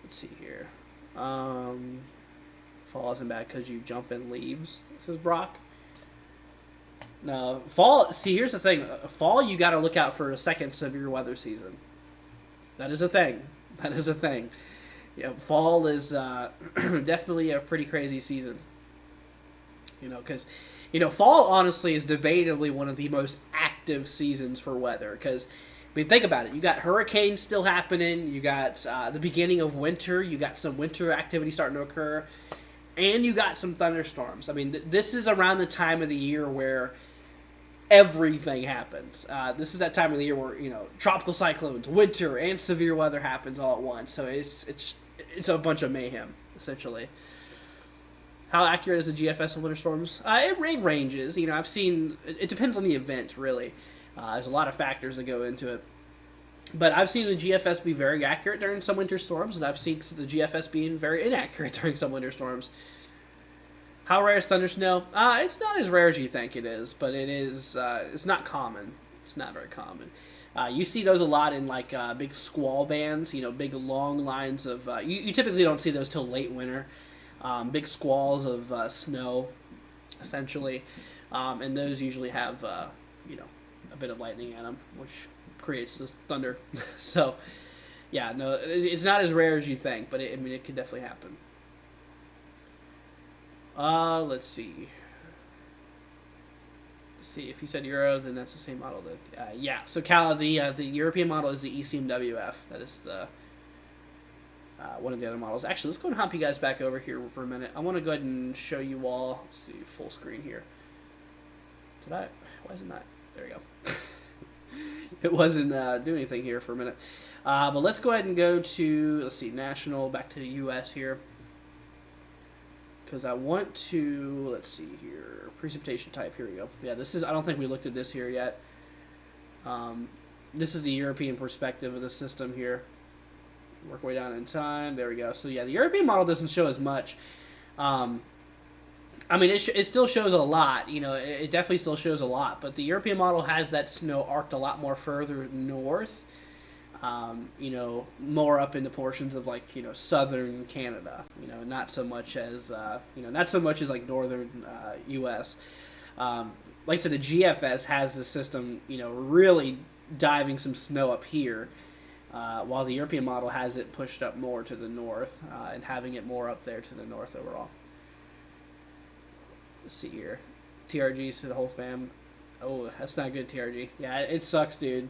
Let's see here. Fall isn't bad because you jump in leaves, says Brock. No, fall, see, here's the thing. Fall, you got to look out for a second severe weather season. That is a thing. That is a thing. Fall is definitely a pretty crazy season. Because, fall honestly is debatably one of the most active seasons for weather. Because, think about it. You got hurricanes still happening. You got the beginning of winter. You got some winter activity starting to occur. And you got some thunderstorms. This is around the time of the year where everything happens. This is that time of the year where, tropical cyclones, winter, and severe weather happens all at once. So it's a bunch of mayhem, essentially. How accurate is the GFS of winter storms? It ranges. I've seen... It depends on the event, really. There's a lot of factors that go into it. But I've seen the GFS be very accurate during some winter storms, and I've seen the GFS being very inaccurate during some winter storms. How rare is thunder snow? It's not as rare as you think it is, but it is. It's not common. It's not very common. You see those a lot in big squall bands. Big long lines of. You typically don't see those till late winter. Big squalls of snow, essentially, and those usually have a bit of lightning in them, which creates this thunder. So, yeah, no, it's not as rare as you think, but it could definitely happen. Let's see. If you said Euro, then that's the same model. Yeah. So Cal, the European model is the ECMWF. That is the one of the other models. Actually, let's go and hop you guys back over here for a minute. I want to go ahead and show you all. Let's see, full screen here. Why is it not? There we go. It wasn't doing anything here for a minute. But let's go ahead and go to, let's see, national, back to the U.S. here. Because I want to, let's see here, precipitation type, here we go. Yeah, this is, I don't think we looked at this here yet. This is the European perspective of the system here. Work way down in time, there we go. So yeah, the European model doesn't show as much. It still shows a lot, it definitely still shows a lot, but the European model has that snow arced a lot more further north, more up into portions of southern Canada, not so much as, northern U.S. Like I said, the GFS has the system, really diving some snow up here, while the European model has it pushed up more to the north, and having it more up there to the north overall. Let's see here. TRGs to the whole fam. Oh, that's not good, TRG. Yeah, it sucks, dude.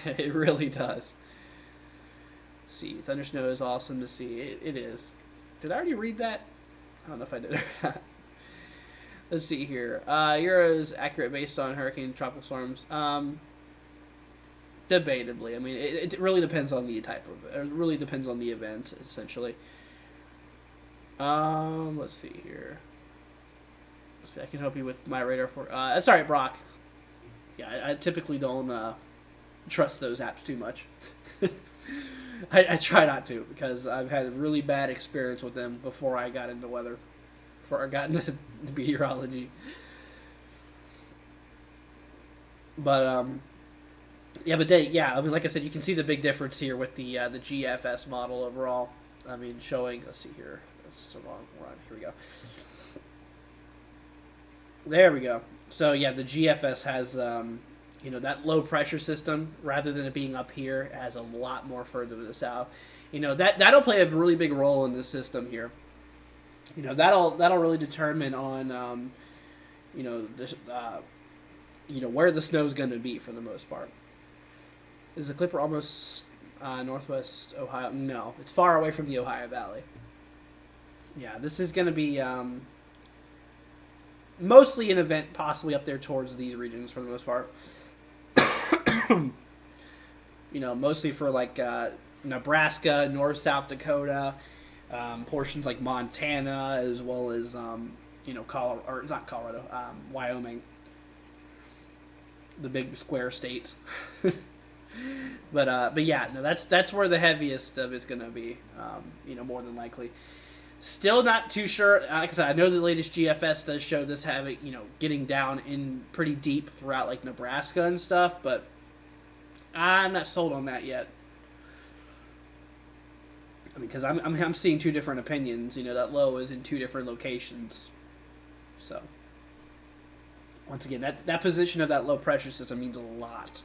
It really does. Let's see, thunder snow is awesome to see. It is. Did I already read that? I don't know if I did or not. Let's see here. Euro is accurate based on hurricane and tropical storms. debatably. I mean, it really depends on the type of. It really depends on the event, essentially. Let's see here. Let's see, I can help you with my radar for. That's all right, Brock. Yeah, I typically don't trust those apps too much. I try not to because I've had a really bad experience with them before I got into weather, before I got into meteorology. But yeah, I mean, like I said, you can see the big difference here with the GFS model overall. I mean, showing. Let's see here. That's the wrong one. Here we go. There we go. So yeah, the GFS has that low pressure system rather than it being up here. It has a lot more further to the south. That'll play a really big role in this system here. That'll really determine on this where the snow's going to be for the most part. Is the Clipper almost northwest Ohio? No, it's far away from the Ohio Valley. Yeah, this is going to be mostly an event possibly up there towards these regions for the most part. Mostly for like Nebraska, North South Dakota, portions like Montana, as well as Colorado, or not Colorado, Wyoming, the big square states. But yeah, no, that's where the heaviest of it's gonna be. More than likely. Still not too sure. Like I said, I know the latest GFS does show this having, getting down in pretty deep throughout like Nebraska and stuff, but I'm not sold on that yet. I mean, because I'm seeing two different opinions. That low is in two different locations. So once again, that position of that low pressure system means a lot.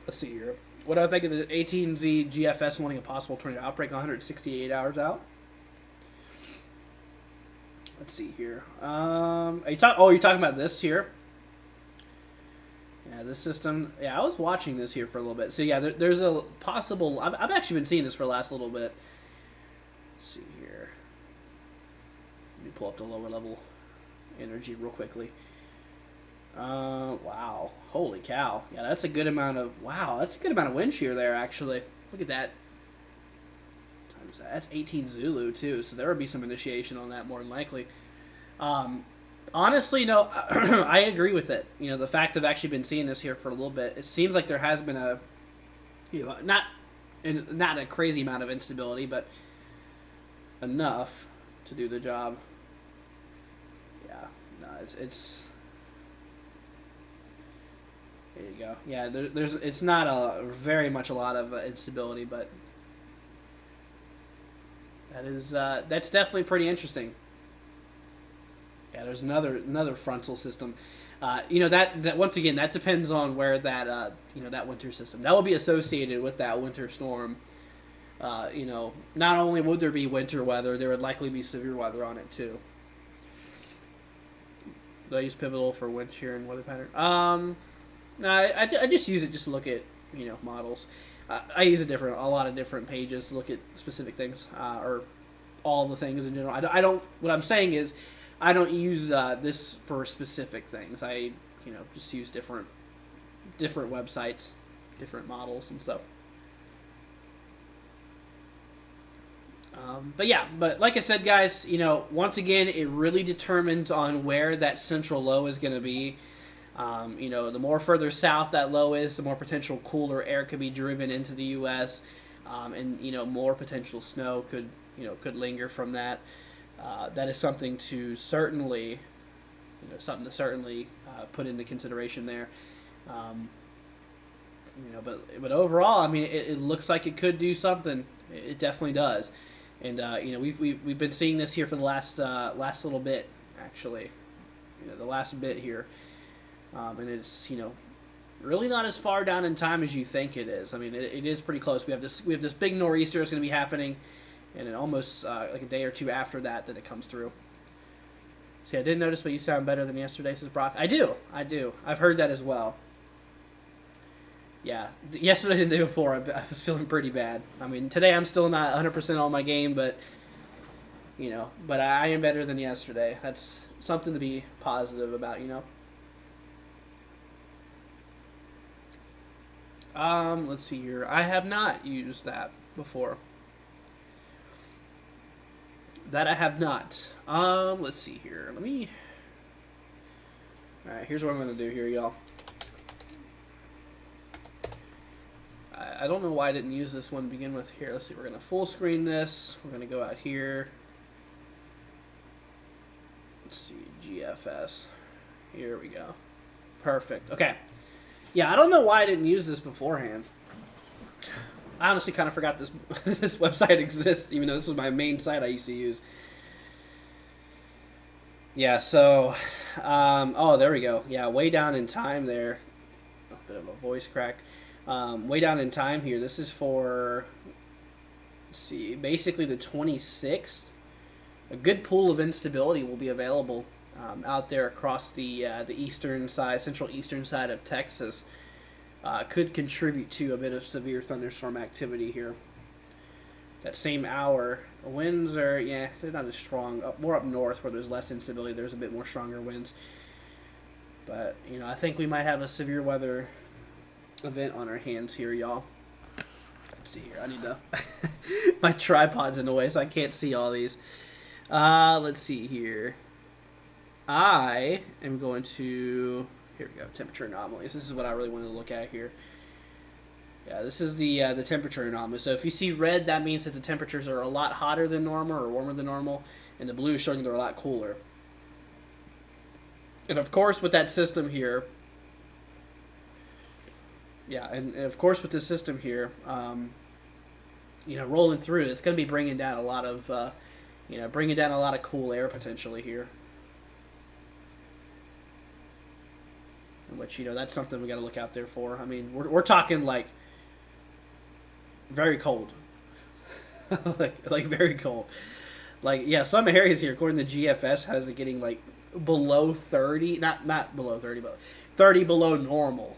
Let's see here. What do I think of the 18Z GFS wanting a possible tornado outbreak 168 hours out? Let's see here. You're talking about this here? Yeah, this system. Yeah, I was watching this here for a little bit. So yeah, there's a possible. I've actually been seeing this for the last little bit. Let's see here. Let me pull up the lower level energy real quickly. Wow. Holy cow. Yeah, that's a good amount of wind shear there, actually. Look at that. Times that. That's 18 Zulu, too, so there would be some initiation on that more than likely. Honestly, no, I agree with it. The fact I've actually been seeing this here for a little bit, it seems like there has been a, not a crazy amount of instability, but enough to do the job. Yeah, no, it's there you go. Yeah, it's not very much a lot of instability, but that's definitely pretty interesting. Yeah, there's another frontal system. That once again, that depends on where that that winter system that will be associated with that winter storm. Not only would there be winter weather, there would likely be severe weather on it too. Do I use Pivotal for wind shear and weather pattern? No, I just use it just to look at models. I use a lot of different pages to look at specific things or all the things in general. I don't. What I'm saying is, I don't use this for specific things. I just use different websites, different models and stuff. But like I said, guys, once again, it really determines on where that central low is going to be. The more further south that low is, the more potential cooler air could be driven into the U.S. And more potential snow could linger from that. That is something to certainly put into consideration there. But overall, I mean, it looks like it could do something. It definitely does. And we've been seeing this here for the last little bit, actually. The last bit here. And it's really not as far down in time as you think it is. I mean, it is pretty close. We have this big nor'easter that's going to be happening, and then almost like a day or two after that it comes through. See, I did notice, but you sound better than yesterday, says Brock. I do. I've heard that as well. Yeah, yesterday and the day before, I was feeling pretty bad. I mean, today I'm still not 100% on my game, but I am better than yesterday. That's something to be positive about, Let's see here. I have not used that before. That I have not. Let's see here. Let me... Alright, here's what I'm going to do here, y'all. I don't know why I didn't use this one to begin with. Here, let's see. We're going to full screen this. We're going to go out here. Let's see. GFS. Here we go. Perfect. Okay. Yeah, I don't know why I didn't use this beforehand. I honestly kind of forgot this this website exists, even though this was my main site I used to use. Yeah, so... oh, there we go. Yeah, way down in time there. A bit of a voice crack. Way down in time here. This is for... Let's see. Basically the 26th. A good pool of instability will be available out there across the eastern side, central eastern side of Texas. Could contribute to a bit of severe thunderstorm activity here. That same hour, winds are, yeah, they're not as strong. More up north where there's less instability, there's a bit more stronger winds. But, you know, I think we might have a severe weather event on our hands here, y'all. Let's see here. I need to... My tripod's in the way, so I can't see all these. Let's see here. I am going to... Here we go, temperature anomalies. This is what I really wanted to look at here. Yeah, this is the temperature anomaly. So if you see red, that means that the temperatures are a lot hotter than normal or warmer than normal, and the blue is showing they're a lot cooler. And of course, with that system here, yeah, and of course with this system here, you know, rolling through, it's going to be bringing down a lot of, you know, bringing down a lot of cool air potentially here. Which, you know, that's something we got to look out there for. I mean, we're talking like very cold, like very cold. Like, yeah, some areas here, according to GFS, has it getting like below 30, not below 30, but 30 below normal.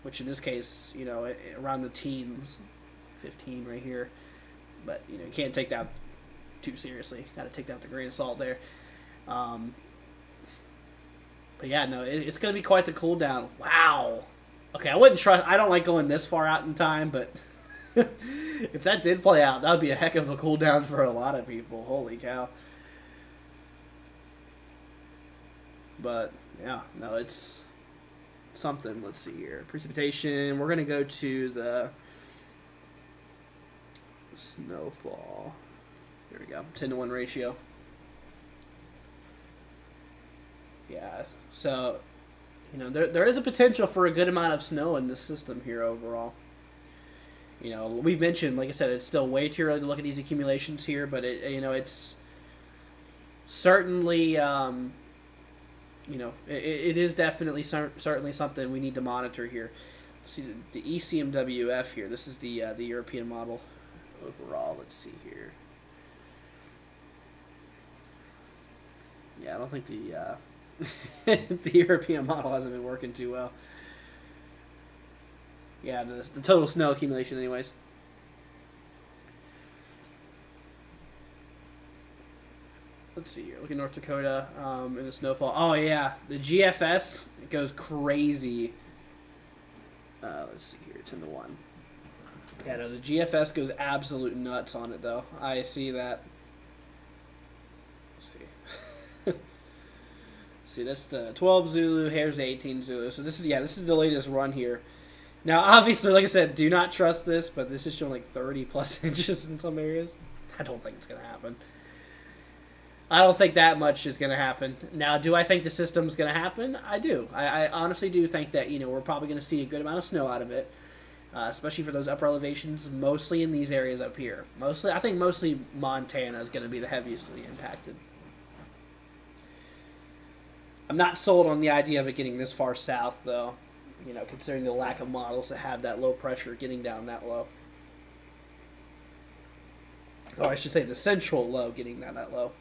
Which in this case, you know, around the teens, 15 right here. But you know, you can't take that too seriously. Got to take that with a grain of salt there. But yeah, no, it's going to be quite the cool down. Wow. Okay, I wouldn't trust... I don't like going this far out in time, but if that did play out, that would be a heck of a cool down for a lot of people. Holy cow. But, yeah, no, it's something. Let's see here. Precipitation. We're going to go to the snowfall. Here we go. 10-to-1 ratio. Yeah, so, you know, there is a potential for a good amount of snow in this system here overall. You know, we've mentioned, like I said, it's still way too early to look at these accumulations here, but, you know, it's certainly, you know, it is definitely certainly something we need to monitor here. See, the ECMWF here, this is the European model overall. Let's see here. Yeah, I don't think the... the European model hasn't been working too well. Yeah, the total snow accumulation anyways. Let's see here. Look at North Dakota in the snowfall. Oh, yeah. The GFS, it goes crazy. Let's see here. 10-to-1. Yeah, no, the GFS goes absolute nuts on it, though. I see that. Let's see. See, that's the 12 Zulu, here's the 18 Zulu. So this is the latest run here. Now, obviously, like I said, do not trust this, but this is showing like 30 plus inches in some areas. I don't think it's going to happen. I don't think that much is going to happen. Now, do I think the system's going to happen? I do. I honestly do think that, you know, we're probably going to see a good amount of snow out of it, especially for those upper elevations, mostly in these areas up here. I think mostly Montana is going to be the heaviest impacted. I'm not sold on the idea of it getting this far south, though, you know, considering the lack of models that have that low pressure getting down that low. Oh, I should say the central low getting down that low.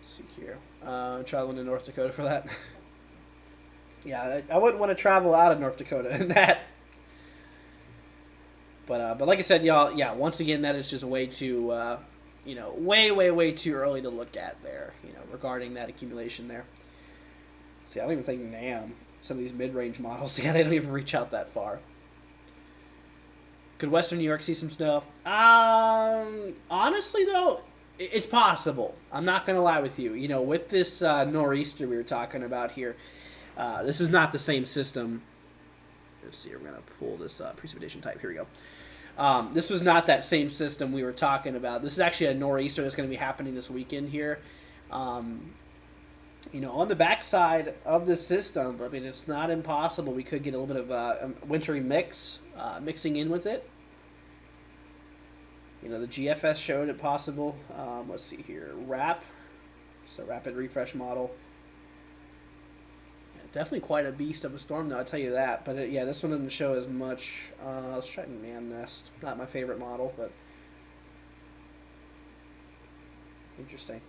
Let's see here. Traveling to North Dakota for that. Yeah, I wouldn't want to travel out of North Dakota in that. But like I said, y'all, yeah, once again, that is just way too... you know, way too early to look at there, you know, regarding that accumulation there. See, I don't even think NAM, some of these mid-range models, yeah, they don't even reach out that far. Could Western New York see some snow? Honestly, though, it's possible. I'm not going to lie with you. You know, with this nor'easter we were talking about here, this is not the same system. Let's see, we're going to pull this precipitation type. Here we go. This was not that same system we were talking about. This is actually a nor'easter that's going to be happening this weekend here. You know, on the backside of this system, I mean, it's not impossible. We could get a little bit of a wintry mix mixing in with it. You know, the GFS showed it possible. Let's see here. RAP, so rapid refresh model. Yeah, definitely quite a beast of a storm, though, I'll tell you that. But yeah, this one doesn't show as much. Let's try Man Nest. Not my favorite model, but interesting.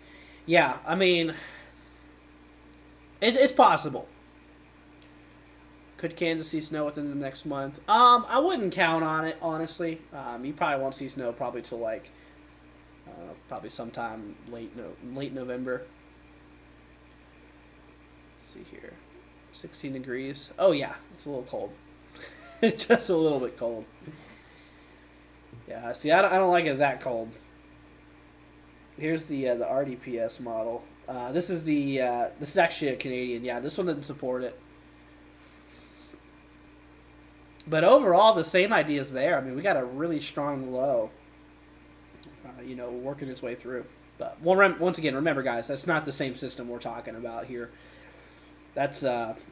Yeah, I mean, it's possible. Could Kansas see snow within the next month? I wouldn't count on it, honestly. You probably won't see snow probably till like probably sometime late November. Let's see here, 16 degrees. Oh yeah, it's a little cold. Just a little bit cold. Yeah, see, I don't like it that cold. Here's the RDPS model. This is actually a Canadian. Yeah, this one didn't support it. But overall, the same idea is there. I mean, we got a really strong low, you know, working its way through. But once again, remember, guys, that's not the same system we're talking about here. That's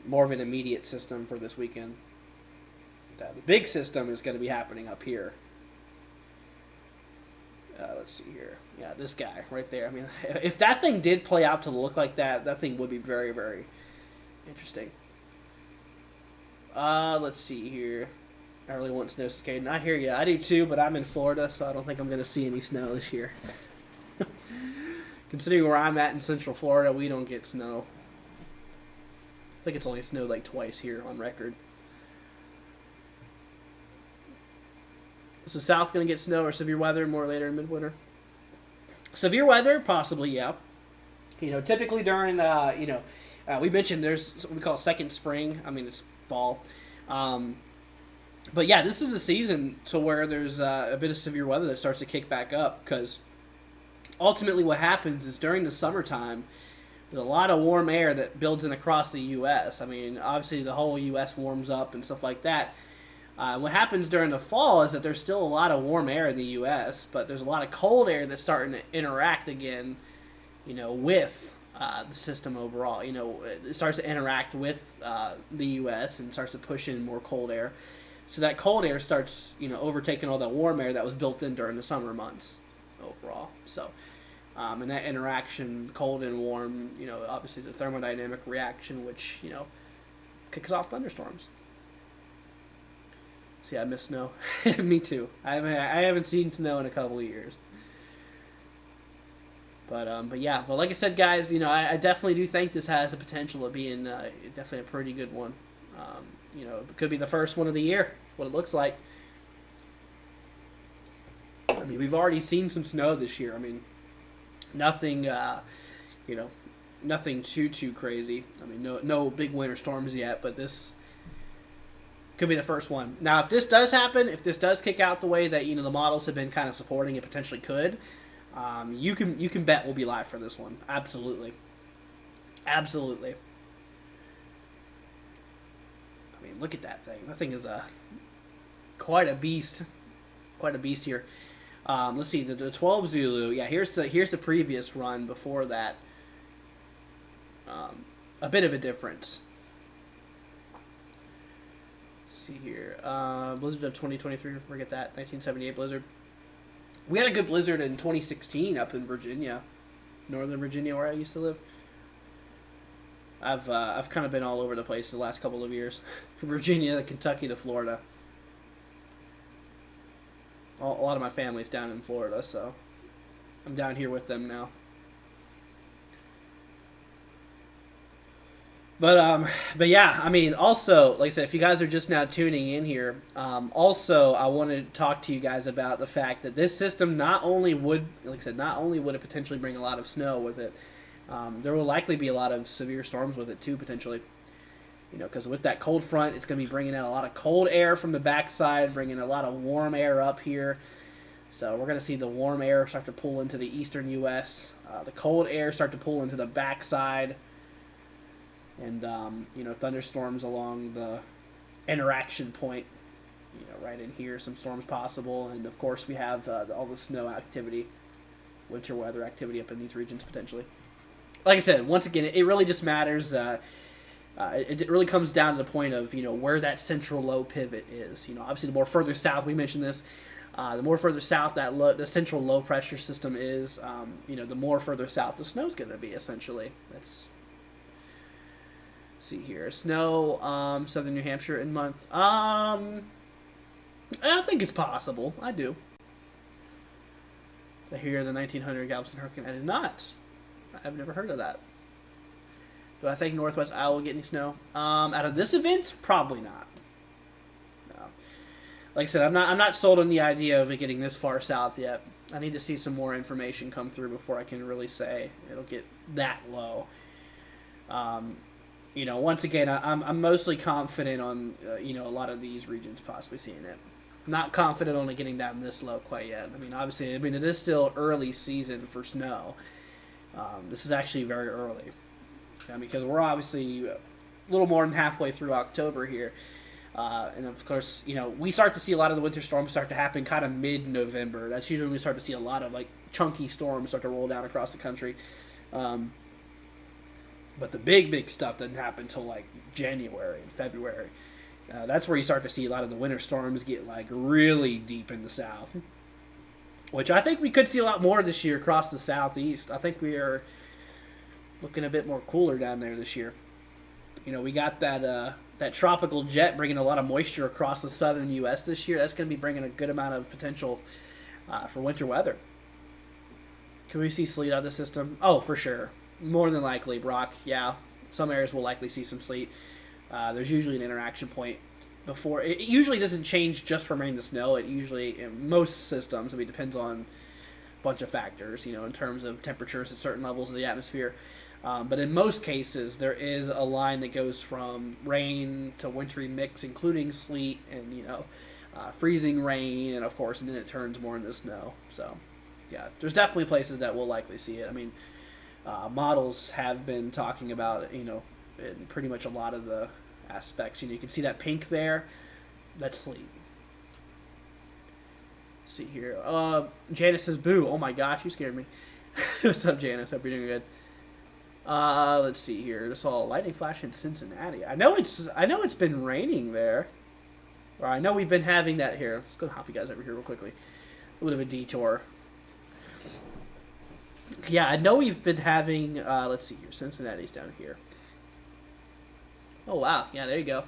more of an immediate system for this weekend. The big system is going to be happening up here. Let's see here. Yeah, this guy right there. I mean, if that thing did play out to look like that, that thing would be very, very interesting. Let's see here. I really want snow skating. I hear you. I do too, but I'm in Florida, so I don't think I'm going to see any snow this year. Considering where I'm at in Central Florida, we don't get snow. I think it's only snowed like twice here on record. Is the South going to get snow or severe weather more later in midwinter? Severe weather, possibly, yeah. You know, typically during, we mentioned there's what we call second spring. I mean, it's fall. But yeah, this is a season to where there's a bit of severe weather that starts to kick back up, because ultimately what happens is during the summertime, there's a lot of warm air that builds in across the U.S. I mean, obviously the whole U.S. warms up and stuff like that. What happens during the fall is that there's still a lot of warm air in the U.S., but there's a lot of cold air that's starting to interact again, you know, with the system overall. You know, it starts to interact with the U.S. and starts to push in more cold air. So that cold air starts, you know, overtaking all that warm air that was built in during the summer months overall. So, and that interaction, cold and warm, you know, obviously is a thermodynamic reaction, which, you know, kicks off thunderstorms. See, I miss snow. Me too. I haven't seen snow in a couple of years. But yeah. But like I said, guys, you know, I definitely do think this has the potential of being definitely a pretty good one. You know, it could be the first one of the year. What it looks like. I mean, we've already seen some snow this year. I mean, nothing. You know, nothing too crazy. I mean, no big winter storms yet. But this could be the first one. Now, if this does happen, if this does kick out the way that, you know, the models have been kind of supporting it potentially could, you can bet we'll be live for this one. Absolutely. Absolutely. I mean, look at that thing. That thing is quite a beast. Quite a beast here. Let's see, the 12 Zulu. Yeah, here's the previous run before that. A bit of a difference. See here, Blizzard of 2023. Forget that 1978 Blizzard. We had a good blizzard in 2016 up in Virginia, Northern Virginia, where I used to live. I've kind of been all over the place the last couple of years, Virginia, to Kentucky to Florida. A lot of my family's down in Florida, so I'm down here with them now. But yeah, I mean, also, like I said, if you guys are just now tuning in here, also, I wanted to talk to you guys about the fact that this system not only would, like I said, not only would it potentially bring a lot of snow with it, There will likely be a lot of severe storms with it too, potentially. You know, because with that cold front, it's going to be bringing out a lot of cold air from the backside, bringing a lot of warm air up here. So we're going to see the warm air start to pull into the eastern U.S., the cold air start to pull into the backside, and, you know, thunderstorms along the interaction point, you know, right in here, some storms possible. And, of course, we have all the snow activity, winter weather activity up in these regions potentially. Like I said, once again, it really just matters. It really comes down to the point of, you know, where that central low pivot is. You know, obviously the more further south, we mentioned this, the more further south the central low pressure system is, you know, the more further south the snow's going to be, essentially. Let's see here. Snow, southern New Hampshire in month. I think it's possible. I do. I hear the 1900 Galveston hurricane. I did not. I've never heard of that. Do I think Northwest Iowa will get any snow? Out of this event, probably not. No. Like I said, I'm not sold on the idea of it getting this far south yet. I need to see some more information come through before I can really say it'll get that low. You know, once again, I'm mostly confident on you know, a lot of these regions possibly seeing it. Not confident on it getting down this low quite yet. I mean, obviously, it is still early season for snow. This is actually very early. Because we're obviously a little more than halfway through October here. And, of course, you know, we start to see a lot of the winter storms start to happen kind of mid-November. That's usually when we start to see a lot of, like, chunky storms start to roll down across the country. But the big stuff doesn't happen until, like, January and February. That's where you start to see a lot of the winter storms get, like, really deep in the south. Which I think we could see a lot more this year across the southeast. I think we are looking a bit more cooler down there this year. You know, we got that tropical jet bringing a lot of moisture across the southern U.S. this year. That's going to be bringing a good amount of potential for winter weather. Can we see sleet out of the system? Oh, for sure. More than likely, Brock. Yeah, some areas will likely see some sleet. There's usually an interaction point before. It usually doesn't change just from rain to snow. It usually, in most systems, I mean, it depends on a bunch of factors, you know, in terms of temperatures at certain levels of the atmosphere. But in most cases, there is a line that goes from rain to wintry mix, including sleet and, you know, freezing rain, and of course, and then it turns more into snow. So, yeah, there's definitely places that will likely see it. I mean, models have been talking about it, you know, in pretty much a lot of the aspects. You know, you can see that pink there. That's sleet. Let's see here. Janice says, boo. Oh my gosh, you scared me. What's up, Janice? Hope you're doing good. Let's see here. Just saw a lightning flash in Cincinnati. I know it's been raining there. Or I know we've been having that here. Let's go hop you guys over here real quickly. A little bit of a detour. Yeah, I know we've been having, let's see here. Cincinnati's down here. Oh wow, yeah, there you go.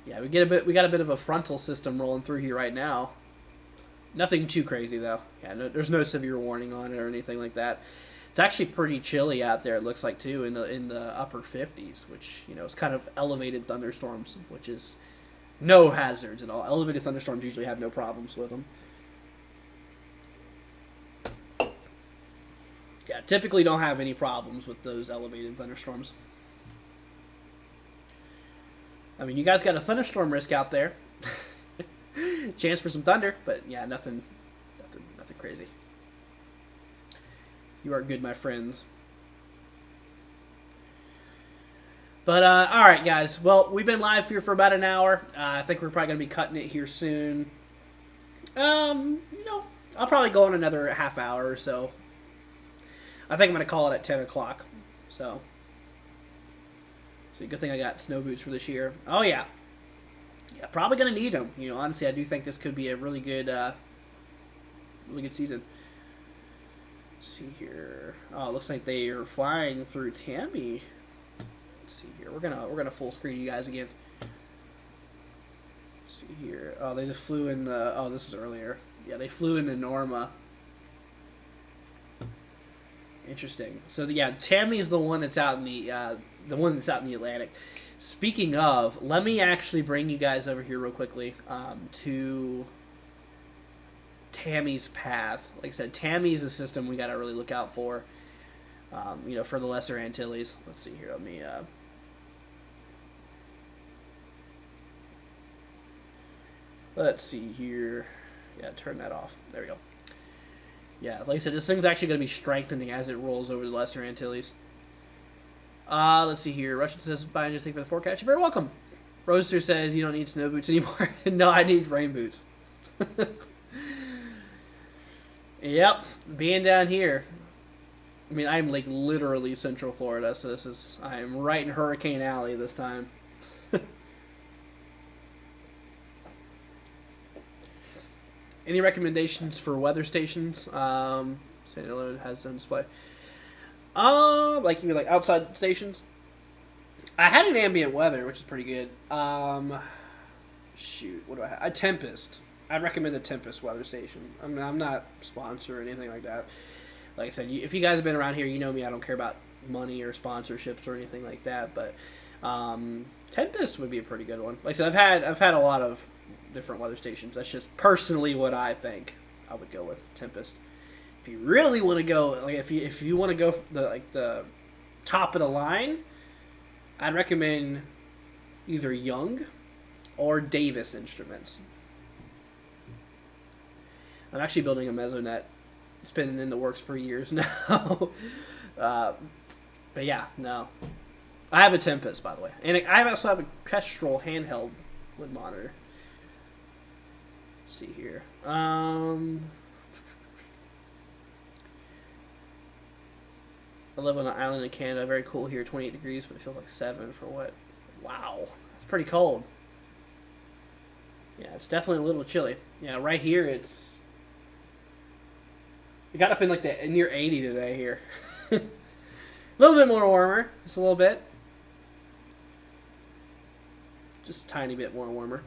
Yeah, we got a bit of a frontal system rolling through here right now. Nothing too crazy though. Yeah, there's no severe warning on it or anything like that. It's actually pretty chilly out there. It looks like too in the upper 50s, which, you know, is kind of elevated thunderstorms, which is no hazards at all. Elevated thunderstorms usually have no problems with them. Yeah, typically don't have any problems with those elevated thunderstorms. I mean, you guys got a thunderstorm risk out there. Chance for some thunder, but yeah, nothing crazy. You are good, my friends. But, all right, guys. Well, we've been live here for about an hour. I think we're probably going to be cutting it here soon. You know, I'll probably go on another half hour or so. I think I'm going to call it at 10 o'clock. So, good thing I got snow boots for this year. Oh, yeah. Yeah, probably going to need them. You know, honestly, I do think this could be a really good season. Let's see here. Oh, it looks like they are flying through Tammy. Let's see here. We're gonna full screen you guys again. Let's see here. Oh, they just flew in the. Oh, this is earlier. Yeah, they flew into Norma. Interesting. So yeah, Tammy is the one that's out in the Atlantic. Speaking of, let me actually bring you guys over here real quickly to Tammy's path. Like I said, Tammy's a system we got to really look out for. for the Lesser Antilles. Let's see here. Let me. Let's see here. Yeah, turn that off. There we go. Yeah, like I said, this thing's actually going to be strengthening as it rolls over the Lesser Antilles. Let's see here. Russian says, bye, just thank you for the forecast. You're very welcome. Roaster says, you don't need snow boots anymore. No, I need rain boots. Yep, being down here. I mean, I'm like literally Central Florida, so I'm right in Hurricane Alley this time. Any recommendations for weather stations? St. Helena has some display. Like you mean like outside stations? I had an ambient weather, which is pretty good. Shoot, what do I have? A Tempest. I'd recommend a Tempest weather station. I mean, I'm not sponsored or anything like that. Like I said, if you guys have been around here, you know me. I don't care about money or sponsorships or anything like that. But Tempest would be a pretty good one. Like I said, I've had a lot of different weather stations. That's just personally what I think. I would go with Tempest. If you really want to go, like if you want to go the top of the line, I'd recommend either Young or Davis Instruments. I'm actually building a Mesonet. It's been in the works for years now. But yeah, no. I have a Tempest, by the way. And I also have a Kestrel handheld wood monitor. Let's see here. I live on an island in Canada. Very cool here. 28 degrees, but it feels like 7 for what? Wow. That's pretty cold. Yeah, it's definitely a little chilly. Yeah, right here it got up in like the near 80 today here. A little bit more warmer. Just a little bit. Just a tiny bit more warmer.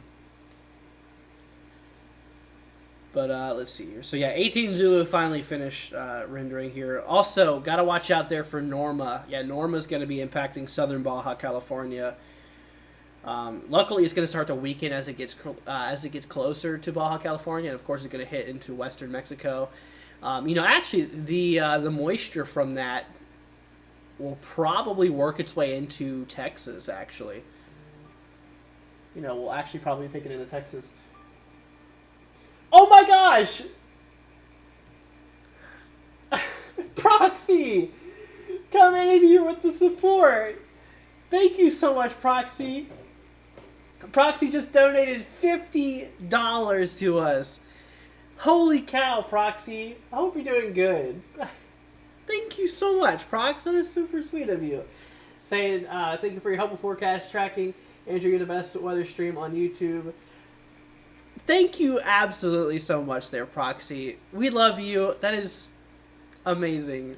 But let's see here. So yeah, 18 Zulu finally finished rendering here. Also, gotta watch out there for Norma. Yeah, Norma's gonna be impacting southern Baja California. Luckily, it's gonna start to weaken as it gets closer to Baja California, and of course, it's gonna hit into western Mexico. Actually, the moisture from that will probably work its way into Texas. Actually, we'll actually probably take it into Texas. Oh my gosh! Proxy! Coming in here with the support! Thank you so much, Proxy! Proxy just donated $50 to us. Holy cow, Proxy. I hope you're doing good. Thank you so much, Prox. That is super sweet of you. Saying, thank you for your helpful forecast tracking. Andrew, you're the best weather stream on YouTube. Thank you absolutely so much there, Proxy. We love you. That is amazing.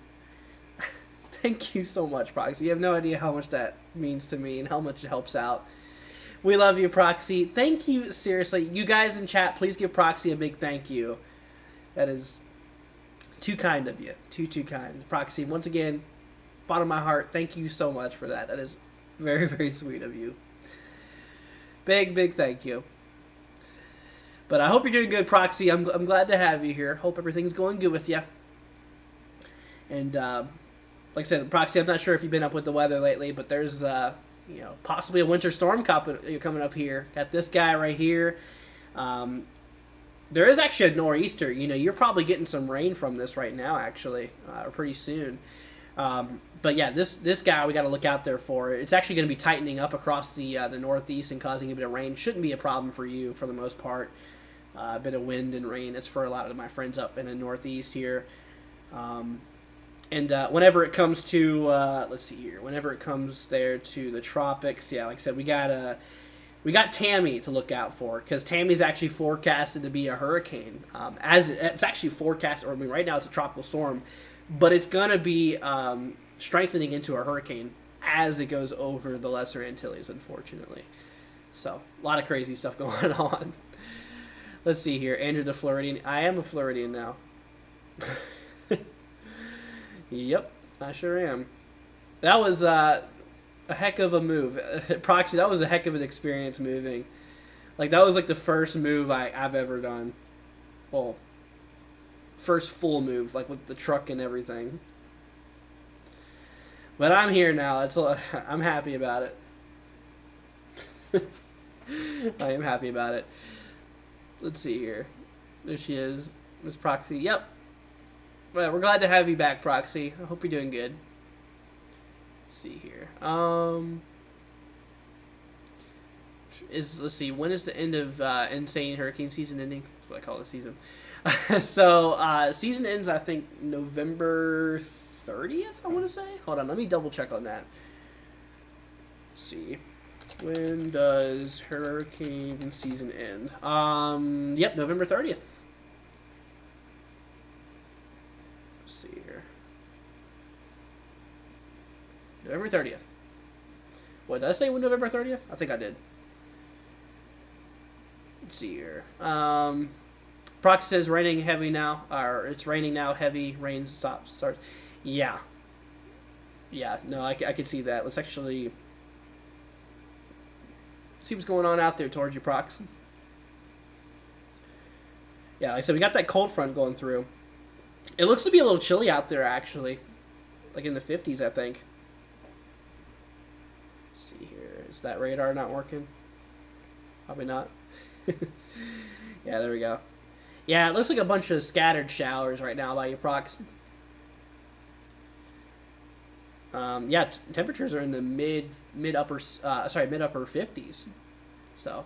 Thank you so much, Proxy. You have no idea how much that means to me and how much it helps out. We love you, Proxy. Thank you, seriously. You guys in chat, please give Proxy a big thank you. That is too kind of you. Too kind. Proxy, once again, bottom of my heart, thank you so much for that. That is very, very sweet of you. Big thank you. But I hope you're doing good, Proxy. I'm glad to have you here. Hope everything's going good with you. And like I said, Proxy, I'm not sure if you've been up with the weather lately, but there's possibly a winter storm coming up here. Got this guy right here. There is actually a nor'easter. You're probably getting some rain from this right now, actually, or pretty soon. But yeah, this guy we got to look out there for. It's actually going to be tightening up across the northeast and causing a bit of rain. Shouldn't be a problem for you for the most part. A bit of wind and rain. It's for a lot of my friends up in the northeast here. And whenever it comes to, let's see here, whenever it comes there to the tropics, yeah, like I said, we got Tammy to look out for, because Tammy's actually forecasted to be a hurricane. As it's actually forecast, or right now it's a tropical storm, but it's gonna be strengthening into a hurricane as it goes over the Lesser Antilles, unfortunately. So a lot of crazy stuff going on. Let's see here, Andrew the Floridian. I am a Floridian now. Yep, I sure am. That was a heck of a move. Proxy, that was a heck of an experience moving. Like, that was like the first move I've ever done. Well, first full move, like with the truck and everything. But I'm here now. I'm happy about it. I am happy about it. Let's see here. There she is, Miss Proxy. Yep. Well, we're glad to have you back, Proxy. I hope you're doing good. Let's see here. Let's see. When is the end of Insane Hurricane season ending? That's what I call the season. So season ends, I think, November 30th. I want to say. Hold on. Let me double check on that. Let's see. When does hurricane season end? Yep, November 30th. Let's see here. November 30th. What, did I say when November 30th? I think I did. Let's see here. Prox says raining heavy now. Or it's raining now, heavy. Rain starts. Yeah. Yeah, no, I can see that. Let's actually see what's going on out there towards you, Prox. Yeah, like I said, we got that cold front going through. It looks to be a little chilly out there, actually. Like in the 50s, I think. Let's see here. Is that radar not working? Probably not. Yeah, there we go. Yeah, it looks like a bunch of scattered showers right now by your Prox. Yeah, temperatures are in the mid upper 50s. So,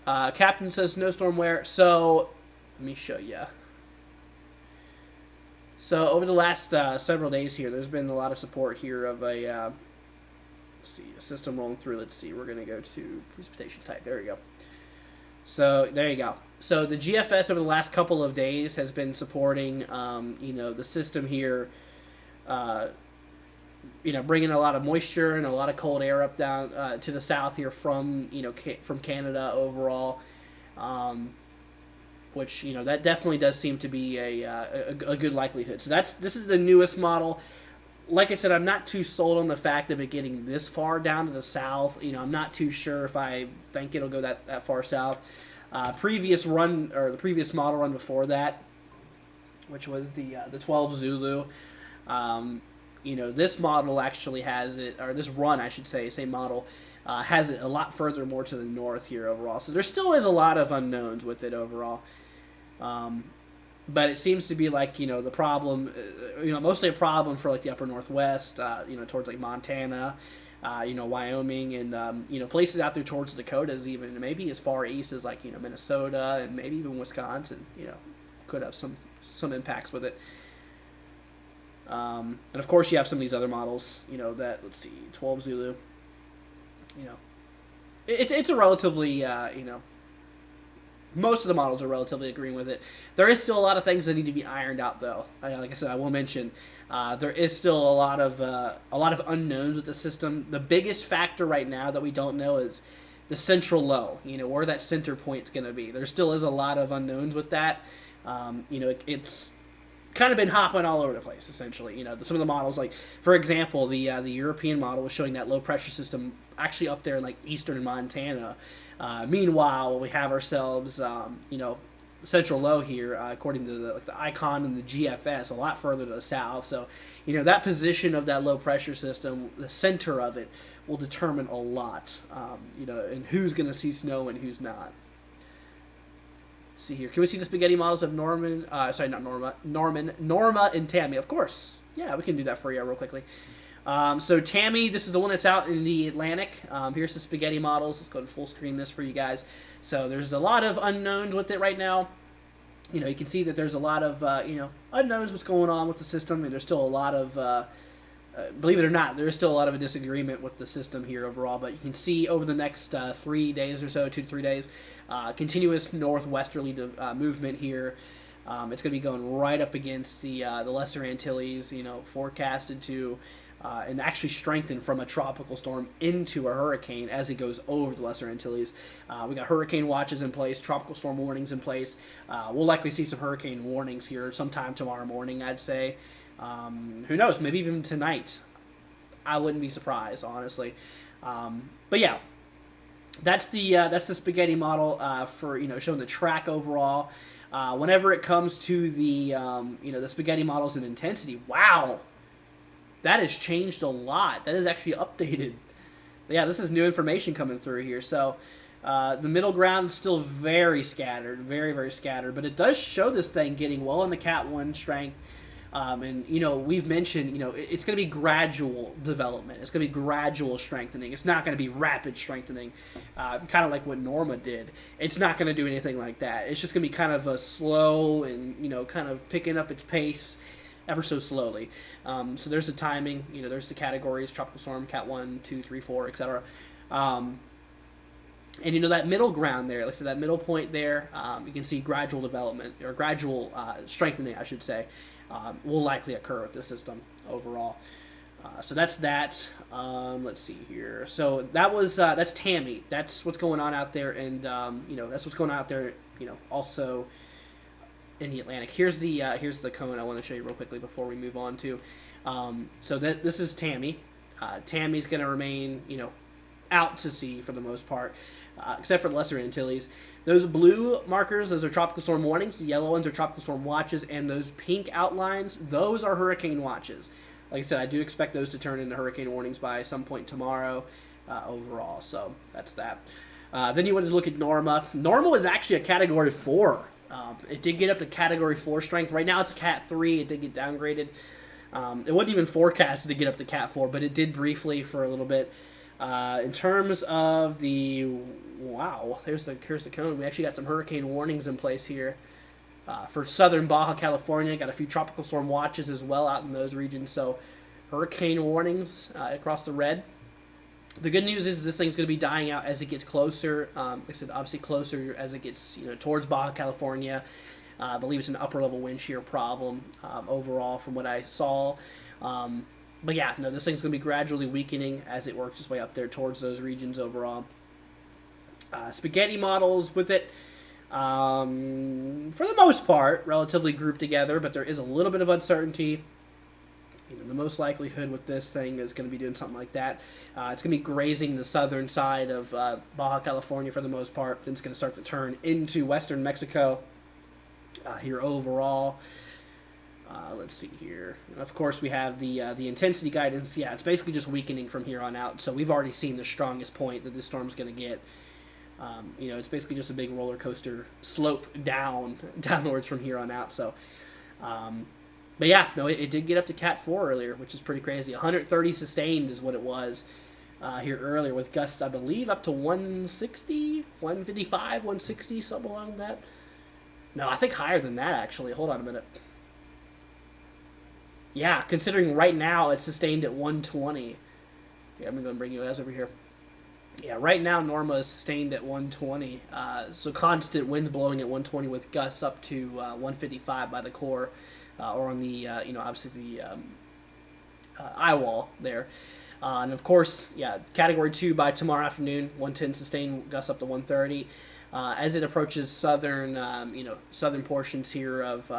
Captain says Snowstorm where? So, let me show you. So over the last several days here, there's been a lot of support here of a let's see, a system rolling through. Let's see, we're gonna go to precipitation type. There we go. So there you go. So the GFS over the last couple of days has been supporting, the system here. Bringing a lot of moisture and a lot of cold air up down to the south here from from Canada overall, which that definitely does seem to be a good likelihood. So this is the newest model. Like I said, I'm not too sold on the fact of it getting this far down to the south. I'm not too sure if I think it'll go that far south. The previous model run before that, which was the 12 Zulu. This model actually has it, or this run, I should say, same model, has it a lot further more to the north here overall. So there still is a lot of unknowns with it overall. But it seems to be like, the problem, mostly a problem for like the upper northwest, towards like Montana, Wyoming, and, places out there towards the Dakotas even, maybe as far east as like, Minnesota and maybe even Wisconsin, could have some impacts with it. And of course you have some of these other models, that, let's see, 12 Zulu, it's a relatively, most of the models are relatively agreeing with it. There is still a lot of things that need to be ironed out, though. Like I said, I will mention, there is still a lot of unknowns with the system. The biggest factor right now that we don't know is the central low, where that center point's going to be. There still is a lot of unknowns with that. It's kind of been hopping all over the place, essentially. Some of the models, like, for example, the European model was showing that low pressure system actually up there in, like, eastern Montana. Meanwhile, we have ourselves, central low here, according to the icon and the GFS, a lot further to the south. So, that position of that low pressure system, the center of it, will determine a lot, and who's going to see snow and who's not. Let's see here. Can we see the spaghetti models of Norma and Tammy? Of course. Yeah, we can do that for you real quickly. So Tammy, this is the one that's out in the Atlantic. Here's the spaghetti models. Let's go ahead and full screen this for you guys. So there's a lot of unknowns with it right now. You can see that there's a lot of, unknowns what's going on with the system, and there's still a lot of, believe it or not, there's still a lot of a disagreement with the system here overall, but you can see over the next 3 days or so, 2 to 3 days, continuous northwesterly movement here. It's going to be going right up against the Lesser Antilles, forecasted to and actually strengthen from a tropical storm into a hurricane as it goes over the Lesser Antilles. We got hurricane watches in place, tropical storm warnings in place. We'll likely see some hurricane warnings here sometime tomorrow morning, I'd say. Who knows? Maybe even tonight. I wouldn't be surprised, honestly. But yeah, that's the spaghetti model for showing the track overall. Whenever it comes to the the spaghetti models in intensity, wow. that has changed a lot. That is actually updated. Yeah, this is new information coming through here. So the middle ground is still very scattered, very, very scattered. But it does show this thing getting well in the Cat 1 strength. And, we've mentioned, it's going to be gradual development. It's going to be gradual strengthening. It's not going to be rapid strengthening, kind of like what Norma did. It's not going to do anything like that. It's just going to be kind of a slow and, kind of picking up its pace ever so slowly. So there's the timing, there's the categories, Tropical Storm, Cat 1, 2, 3, 4, etc. And, that middle ground there, like I said, that middle point there, you can see gradual development, or gradual strengthening, I should say, will likely occur with the system overall. So that's that. Let's see here. So that's Tammy. That's what's going on out there, and that's what's going on out there. Also in the Atlantic. Here's the cone I want to show you real quickly before we move on to. So this is Tammy. Tammy's going to remain out to sea for the most part, except for the Lesser Antilles. Those blue markers, those are tropical storm warnings. The yellow ones are tropical storm watches, and those pink outlines, those are hurricane watches. Like I said, I do expect those to turn into hurricane warnings by some point tomorrow overall. So that's that. Then you wanted to look at Norma. Norma was actually a Category 4. It did get up to Category 4 strength. Right now it's a Cat 3. It did get downgraded. It wasn't even forecasted to get up to Cat 4, but it did briefly for a little bit. In terms of the... Wow, here's the cone. We actually got some hurricane warnings in place here. For southern Baja California, got a few tropical storm watches as well out in those regions. So hurricane warnings across the red. The good news is this thing's going to be dying out as it gets closer. Like I said, obviously closer as it gets towards Baja California. I believe it's an upper level wind shear problem overall from what I saw. But yeah, no, this thing's going to be gradually weakening as it works its way up there towards those regions overall. Spaghetti models with it, for the most part, relatively grouped together, but there is a little bit of uncertainty. The most likelihood with this thing is going to be doing something like that. It's going to be grazing the southern side of Baja California for the most part. Then it's going to start to turn into western Mexico here overall. Let's see here. Of course, we have the intensity guidance. Yeah, it's basically just weakening from here on out. So we've already seen the strongest point that this storm's going to get. It's basically just a big roller coaster slope downwards from here on out. So, but yeah, no, it did get up to Cat 4 earlier, which is pretty crazy. 130 sustained is what it was here earlier, with gusts, I believe, up to 160, 155, 160, something along that. No, I think higher than that, actually. Hold on a minute. Yeah, considering right now it's sustained at 120. Yeah, I'm going to bring you guys over here. Yeah, right now Norma is sustained at 120. So constant wind blowing at 120 with gusts up to 155 by the core, or on the obviously the eye wall there. And of course, yeah, Category 2 by tomorrow afternoon. 110 sustained, gusts up to 130. As it approaches southern portions here of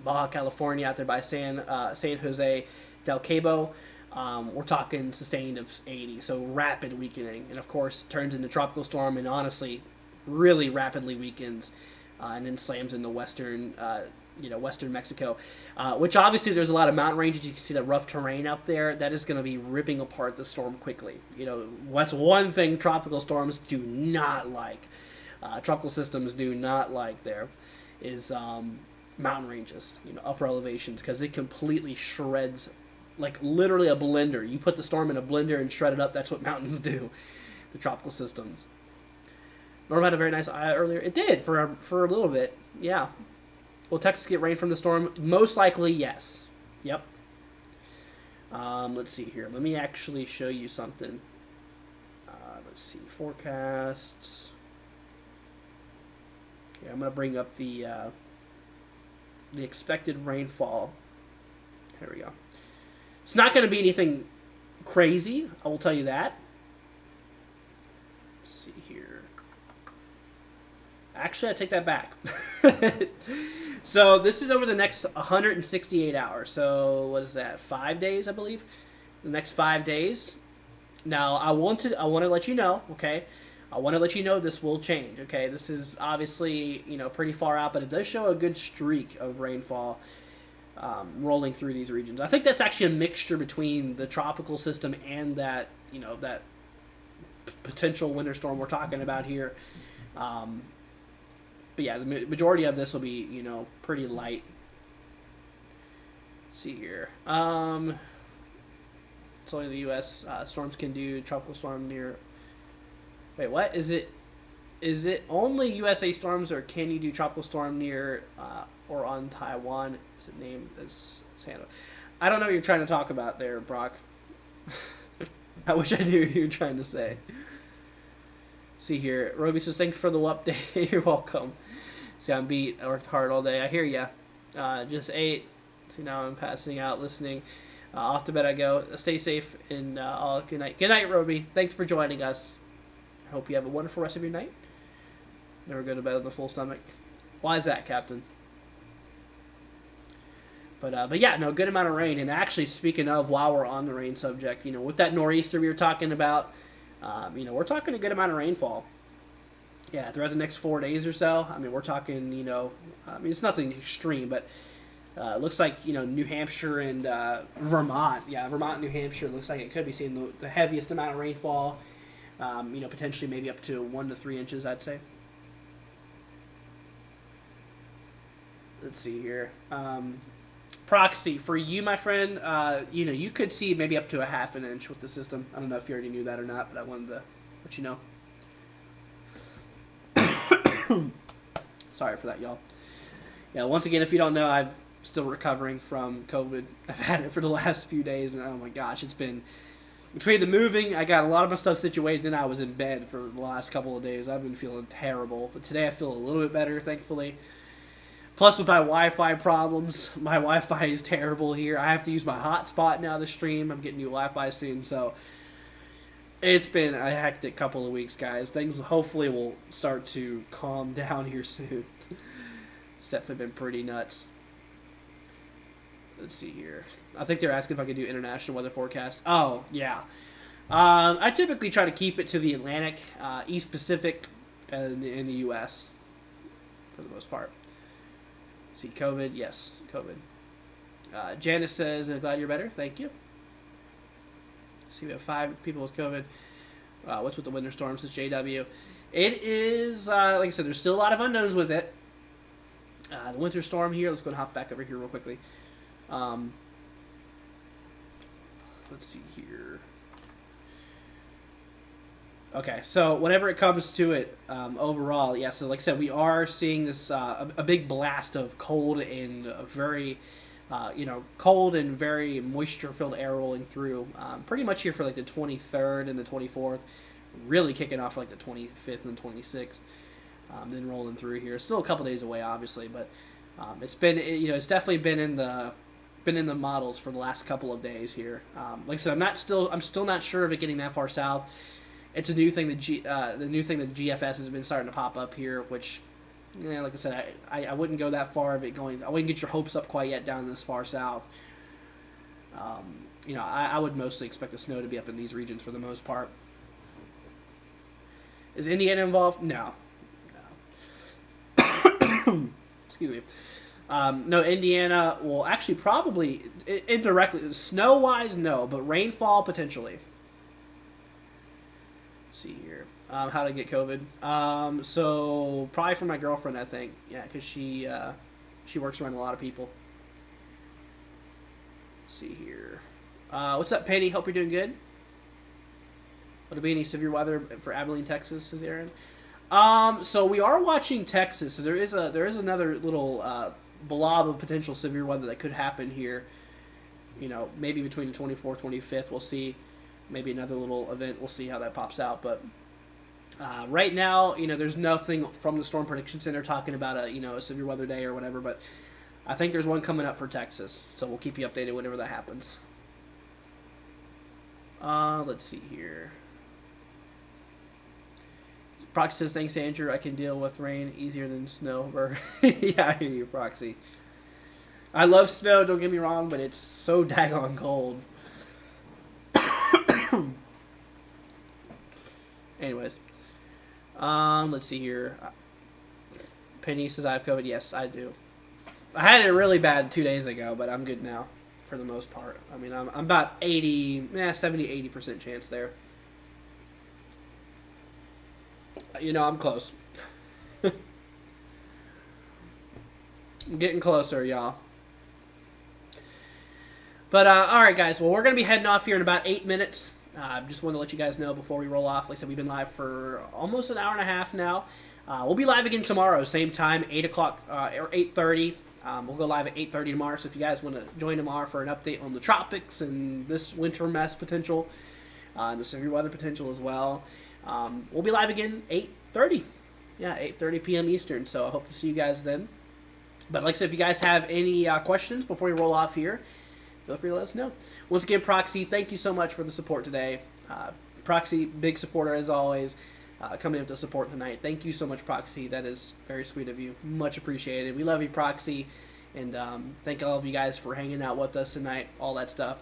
Baja California, out there by San Jose del Cabo. We're talking sustained of 80, so rapid weakening, and of course turns into tropical storm, and honestly, really rapidly weakens, and then slams into western Mexico, which obviously there's a lot of mountain ranges. You can see that rough terrain up there. That is going to be ripping apart the storm quickly. What's one thing tropical storms do not like, tropical systems do not like there, is mountain ranges, upper elevations, because it completely shreds. Like literally a blender. You put the storm in a blender and shred it up. That's what mountains do. The tropical systems. Norma had a very nice eye earlier. It did for a little bit. Yeah. Will Texas get rain from the storm? Most likely, yes. Yep. Let's see here. Let me actually show you something. Let's see. Forecasts. Okay, I'm going to bring up the expected rainfall. Here we go. It's not going to be anything crazy, I will tell you that. Let's see here. Actually, I take that back. So this is over the next 168 hours. So what is that? 5 days, I believe. The next 5 days. Now, I want to let you know, okay? I want to let you know this will change, okay? This is obviously, pretty far out, but it does show a good streak of rainfall rolling through these regions. I think that's actually a mixture between the tropical system and that, that potential winter storm we're talking about here. But yeah, the majority of this will be, pretty light. Let's see here. It's only the U.S. Storms can do tropical storm near. Wait, what is it? Is it only USA storms, or can you do tropical storm near or on Taiwan? Is it named as Santa? I don't know what you're trying to talk about there, Brock. I wish I knew what you were trying to say. See here, Roby says thanks for the update. You're welcome. See, I'm beat. I worked hard all day. I hear ya. Just ate. See, now I'm passing out, listening. Off to bed I go. Stay safe and all. Good night. Good night, Roby. Thanks for joining us. I hope you have a wonderful rest of your night. Never go to bed with a full stomach. Why is that, Captain? But yeah, no, good amount of rain. And actually, speaking of, while we're on the rain subject, with that nor'easter we were talking about, we're talking a good amount of rainfall. Yeah, throughout the next 4 days or so. I mean, we're talking, it's nothing extreme, but it looks like, New Hampshire and Vermont. Yeah, Vermont and New Hampshire looks like it could be seeing the heaviest amount of rainfall. Potentially maybe up to 1 to 3 inches, I'd say. Let's see here. Proxy, for you, my friend, you could see maybe up to a half an inch with the system. I don't know if you already knew that or not, but I wanted to let you know. Sorry for that, y'all. Yeah, once again, if you don't know, I'm still recovering from COVID. I've had it for the last few days, and oh my gosh, it's been... Between the moving, I got a lot of my stuff situated, then I was in bed for the last couple of days. I've been feeling terrible, but today I feel a little bit better, thankfully. Plus, with my Wi-Fi problems, my Wi-Fi is terrible here. I have to use my hotspot now to stream. I'm getting new Wi-Fi soon, so it's been a hectic couple of weeks, guys. Things hopefully will start to calm down here soon. It's definitely been pretty nuts. Let's see here. I think they're asking if I could do international weather forecast. Oh, yeah. I typically try to keep it to the Atlantic, East Pacific, and in the U.S. for the most part. See, COVID. Yes, COVID. Janice says, glad you're better. Thank you. See, we have 5 people with COVID. What's with the winter storm, says JW. It is, like I said, there's still a lot of unknowns with it. The winter storm here. Let's go and hop back over here real quickly. Let's see here. Okay, so whenever it comes to it, overall, yeah, so like I said, we are seeing this, a big blast of cold and very, cold and very moisture-filled air rolling through, pretty much here for like the 23rd and the 24th, really kicking off like the 25th and the 26th, then rolling through here. It's still a couple days away, obviously, but it's been, it's definitely been in the models for the last couple of days here. Like I said, I'm still not sure of it getting that far south. It's a new thing that GFS has been starting to pop up here, which, like I said, I wouldn't go that far of it going. I wouldn't get your hopes up quite yet down this far south. I would mostly expect the snow to be up in these regions for the most part. Is Indiana involved? No. Excuse me. No, Indiana will actually probably indirectly, snow-wise, no, but rainfall potentially. See here, how to get COVID. So probably for my girlfriend, I think. Yeah, because she works around a lot of people. See here. What's up, Penny? Hope you're doing good. Will there be any severe weather for Abilene, Texas? Says Aaron. So we are watching Texas. So there is another little blob of potential severe weather that could happen here. Maybe between the 24th, 25th. We'll see. Maybe another little event. We'll see how that pops out. But right now, there's nothing from the Storm Prediction Center talking about a severe weather day or whatever. But I think there's one coming up for Texas. So we'll keep you updated whenever that happens. Let's see here. Proxy says, thanks, Andrew. I can deal with rain easier than snow. Yeah, I hear you, Proxy. I love snow, don't get me wrong, but it's so daggone cold. Anyways. Let's see here. Penny says, I have COVID. Yes, I do. I had it really bad 2 days ago, but I'm good now for the most part. I mean, I'm about 70, 80% chance there. You know, I'm close. I'm getting closer, y'all. But, alright, guys. Well, we're going to be heading off here in about 8 minutes. Just wanted to let you guys know before we roll off. Like I said, we've been live for almost an hour and a half now. We'll be live again tomorrow, same time, 8 o'clock or 8:30. We'll go live at 8:30 tomorrow, so if you guys want to join tomorrow for an update on the tropics and this winter mess potential, and the severe weather potential as well, we'll be live again 8:30. Yeah, 8:30 p.m. Eastern, so I hope to see you guys then. But like I said, if you guys have any questions before we roll off here, feel free to let us know. Once again, Proxy, thank you so much for the support today. Proxy, big supporter as always, coming in to support tonight. Thank you so much, Proxy. That is very sweet of you. Much appreciated. We love you, Proxy. And thank all of you guys for hanging out with us tonight, all that stuff.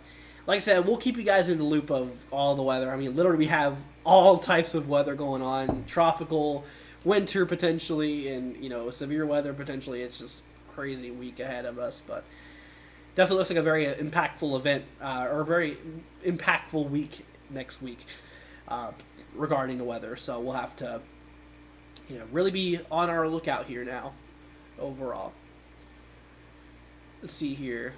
Like I said, we'll keep you guys in the loop of all the weather. I mean, literally we have all types of weather going on. Tropical, winter potentially, and, you know, severe weather potentially. It's just crazy week ahead of us, but definitely looks like a very impactful event, or a very impactful week next week regarding the weather. So we'll have to, you know, really be on our lookout here now overall. Let's see here.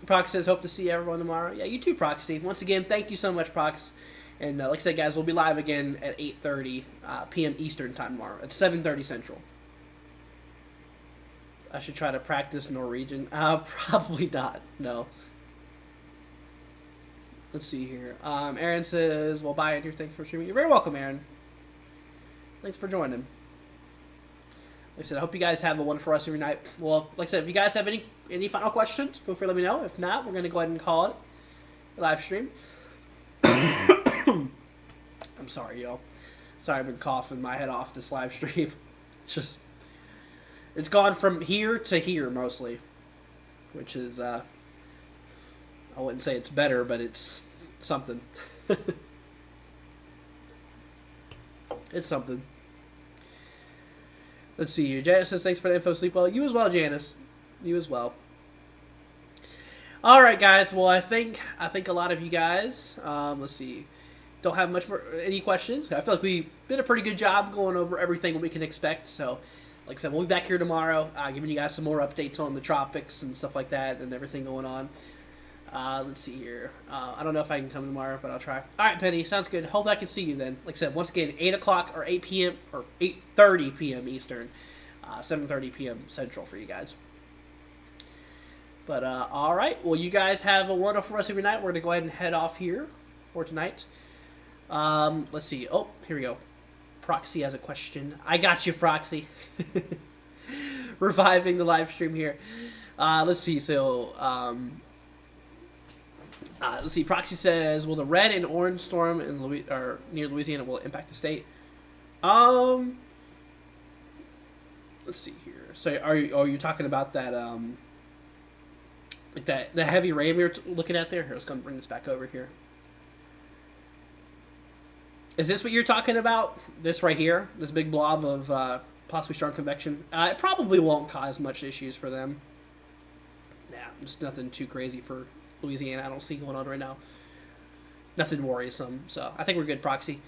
Prox says, hope to see everyone tomorrow. Yeah, you too, Proxy. Once again, thank you so much, Prox. And like I said, guys, we'll be live again at 8:30 p.m. Eastern time tomorrow. At 7:30 Central. I should try to practice Norwegian. Probably not. No. Let's see here. Aaron says, well, bye, Andrew. Thanks for streaming. You're very welcome, Aaron. Thanks for joining. Like I said, I hope you guys have a wonderful rest of your night. Well, like I said, if you guys have any final questions, feel free to let me know. If not, we're going to go ahead and call it a live stream. I'm sorry, y'all. Sorry, I've been coughing my head off this live stream. It's just, it's gone from here to here mostly, which is, I wouldn't say it's better, but it's something. It's something. Let's see here. Janice says, thanks for the info. Sleep well. You as well, Janice. You as well. All right, guys. Well, I think a lot of you guys, let's see, don't have much more, any questions. I feel like we did a pretty good job going over everything we can expect. So, like I said, we'll be back here tomorrow, giving you guys some more updates on the tropics and stuff like that and everything going on. Let's see here. I don't know if I can come tomorrow, but I'll try. All right, Penny. Sounds good. Hope I can see you then. Like I said, once again, 8 o'clock or 8 p.m. or 8:30 p.m. Eastern, 7:30 p.m. Central for you guys. But, all right. Well, you guys have a wonderful rest of your night. We're going to go ahead and head off here for tonight. Let's see. Oh, here we go. Proxy has a question. I got you, Proxy. Reviving the live stream here. Let's see. So, let's see. Proxy says, will the red and orange storm in near Louisiana will impact the state? Let's see here. So are you talking about that like the heavy rain we were looking at there? Here, let's go and bring this back over here. Is this what you're talking about? This right here, this big blob of possibly strong convection. It probably won't cause much issues for them. Nah, just nothing too crazy for Louisiana. I don't see going on right now. Nothing worrisome. So I think we're good, Proxy.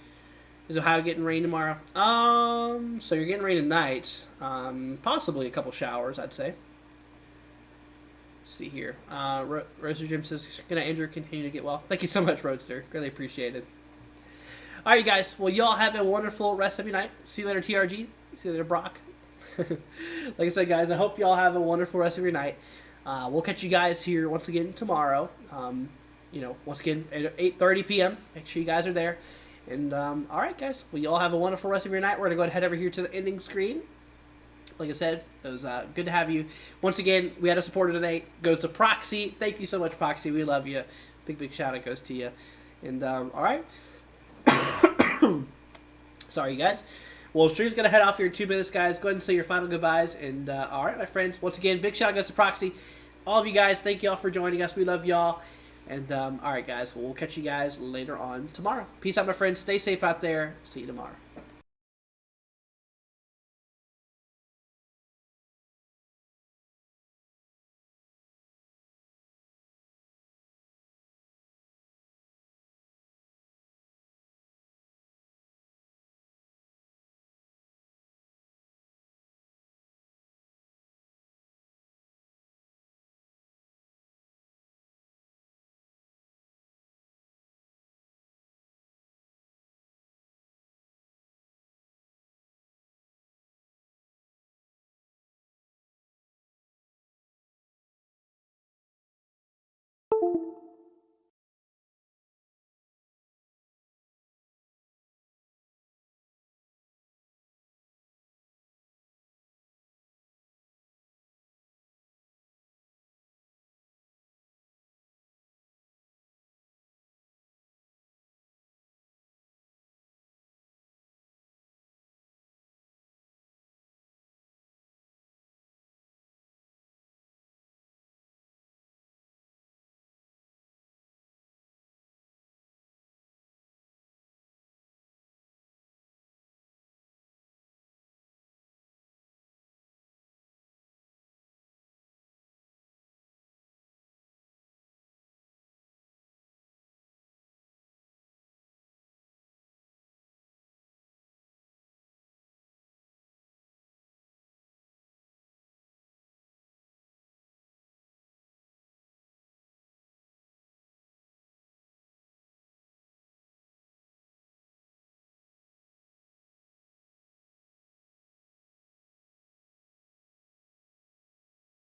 Is Ohio getting rain tomorrow? So you're getting rain tonight. Possibly a couple showers, I'd say. Let's see here. Roadster Jim says, "Can Andrew continue to get well?" Thank you so much, Roadster. Really appreciate it. All right, guys. Well, y'all have a wonderful rest of your night. See you later, TRG. See you later, Brock. Like I said, guys, I hope y'all have a wonderful rest of your night. We'll catch you guys here once again tomorrow. You know, once again, at 8:30 p.m. Make sure you guys are there. And, all right, guys. Well, you all have a wonderful rest of your night. We're going to go ahead and head over here to the ending screen. Like I said, it was good to have you. Once again, we had a supporter today. Goes to Proxy. Thank you so much, Proxy. We love you. Big shout out goes to you. And, all right. Sorry, guys. Well, stream's going to head off here in 2 minutes, guys. Go ahead and say your final goodbyes. And, all right, my friends. Once again, big shout out goes to Proxy. All of you guys, thank you all for joining us. We love y'all. And, all right, guys. We'll catch you guys later on tomorrow. Peace out, my friends. Stay safe out there. See you tomorrow.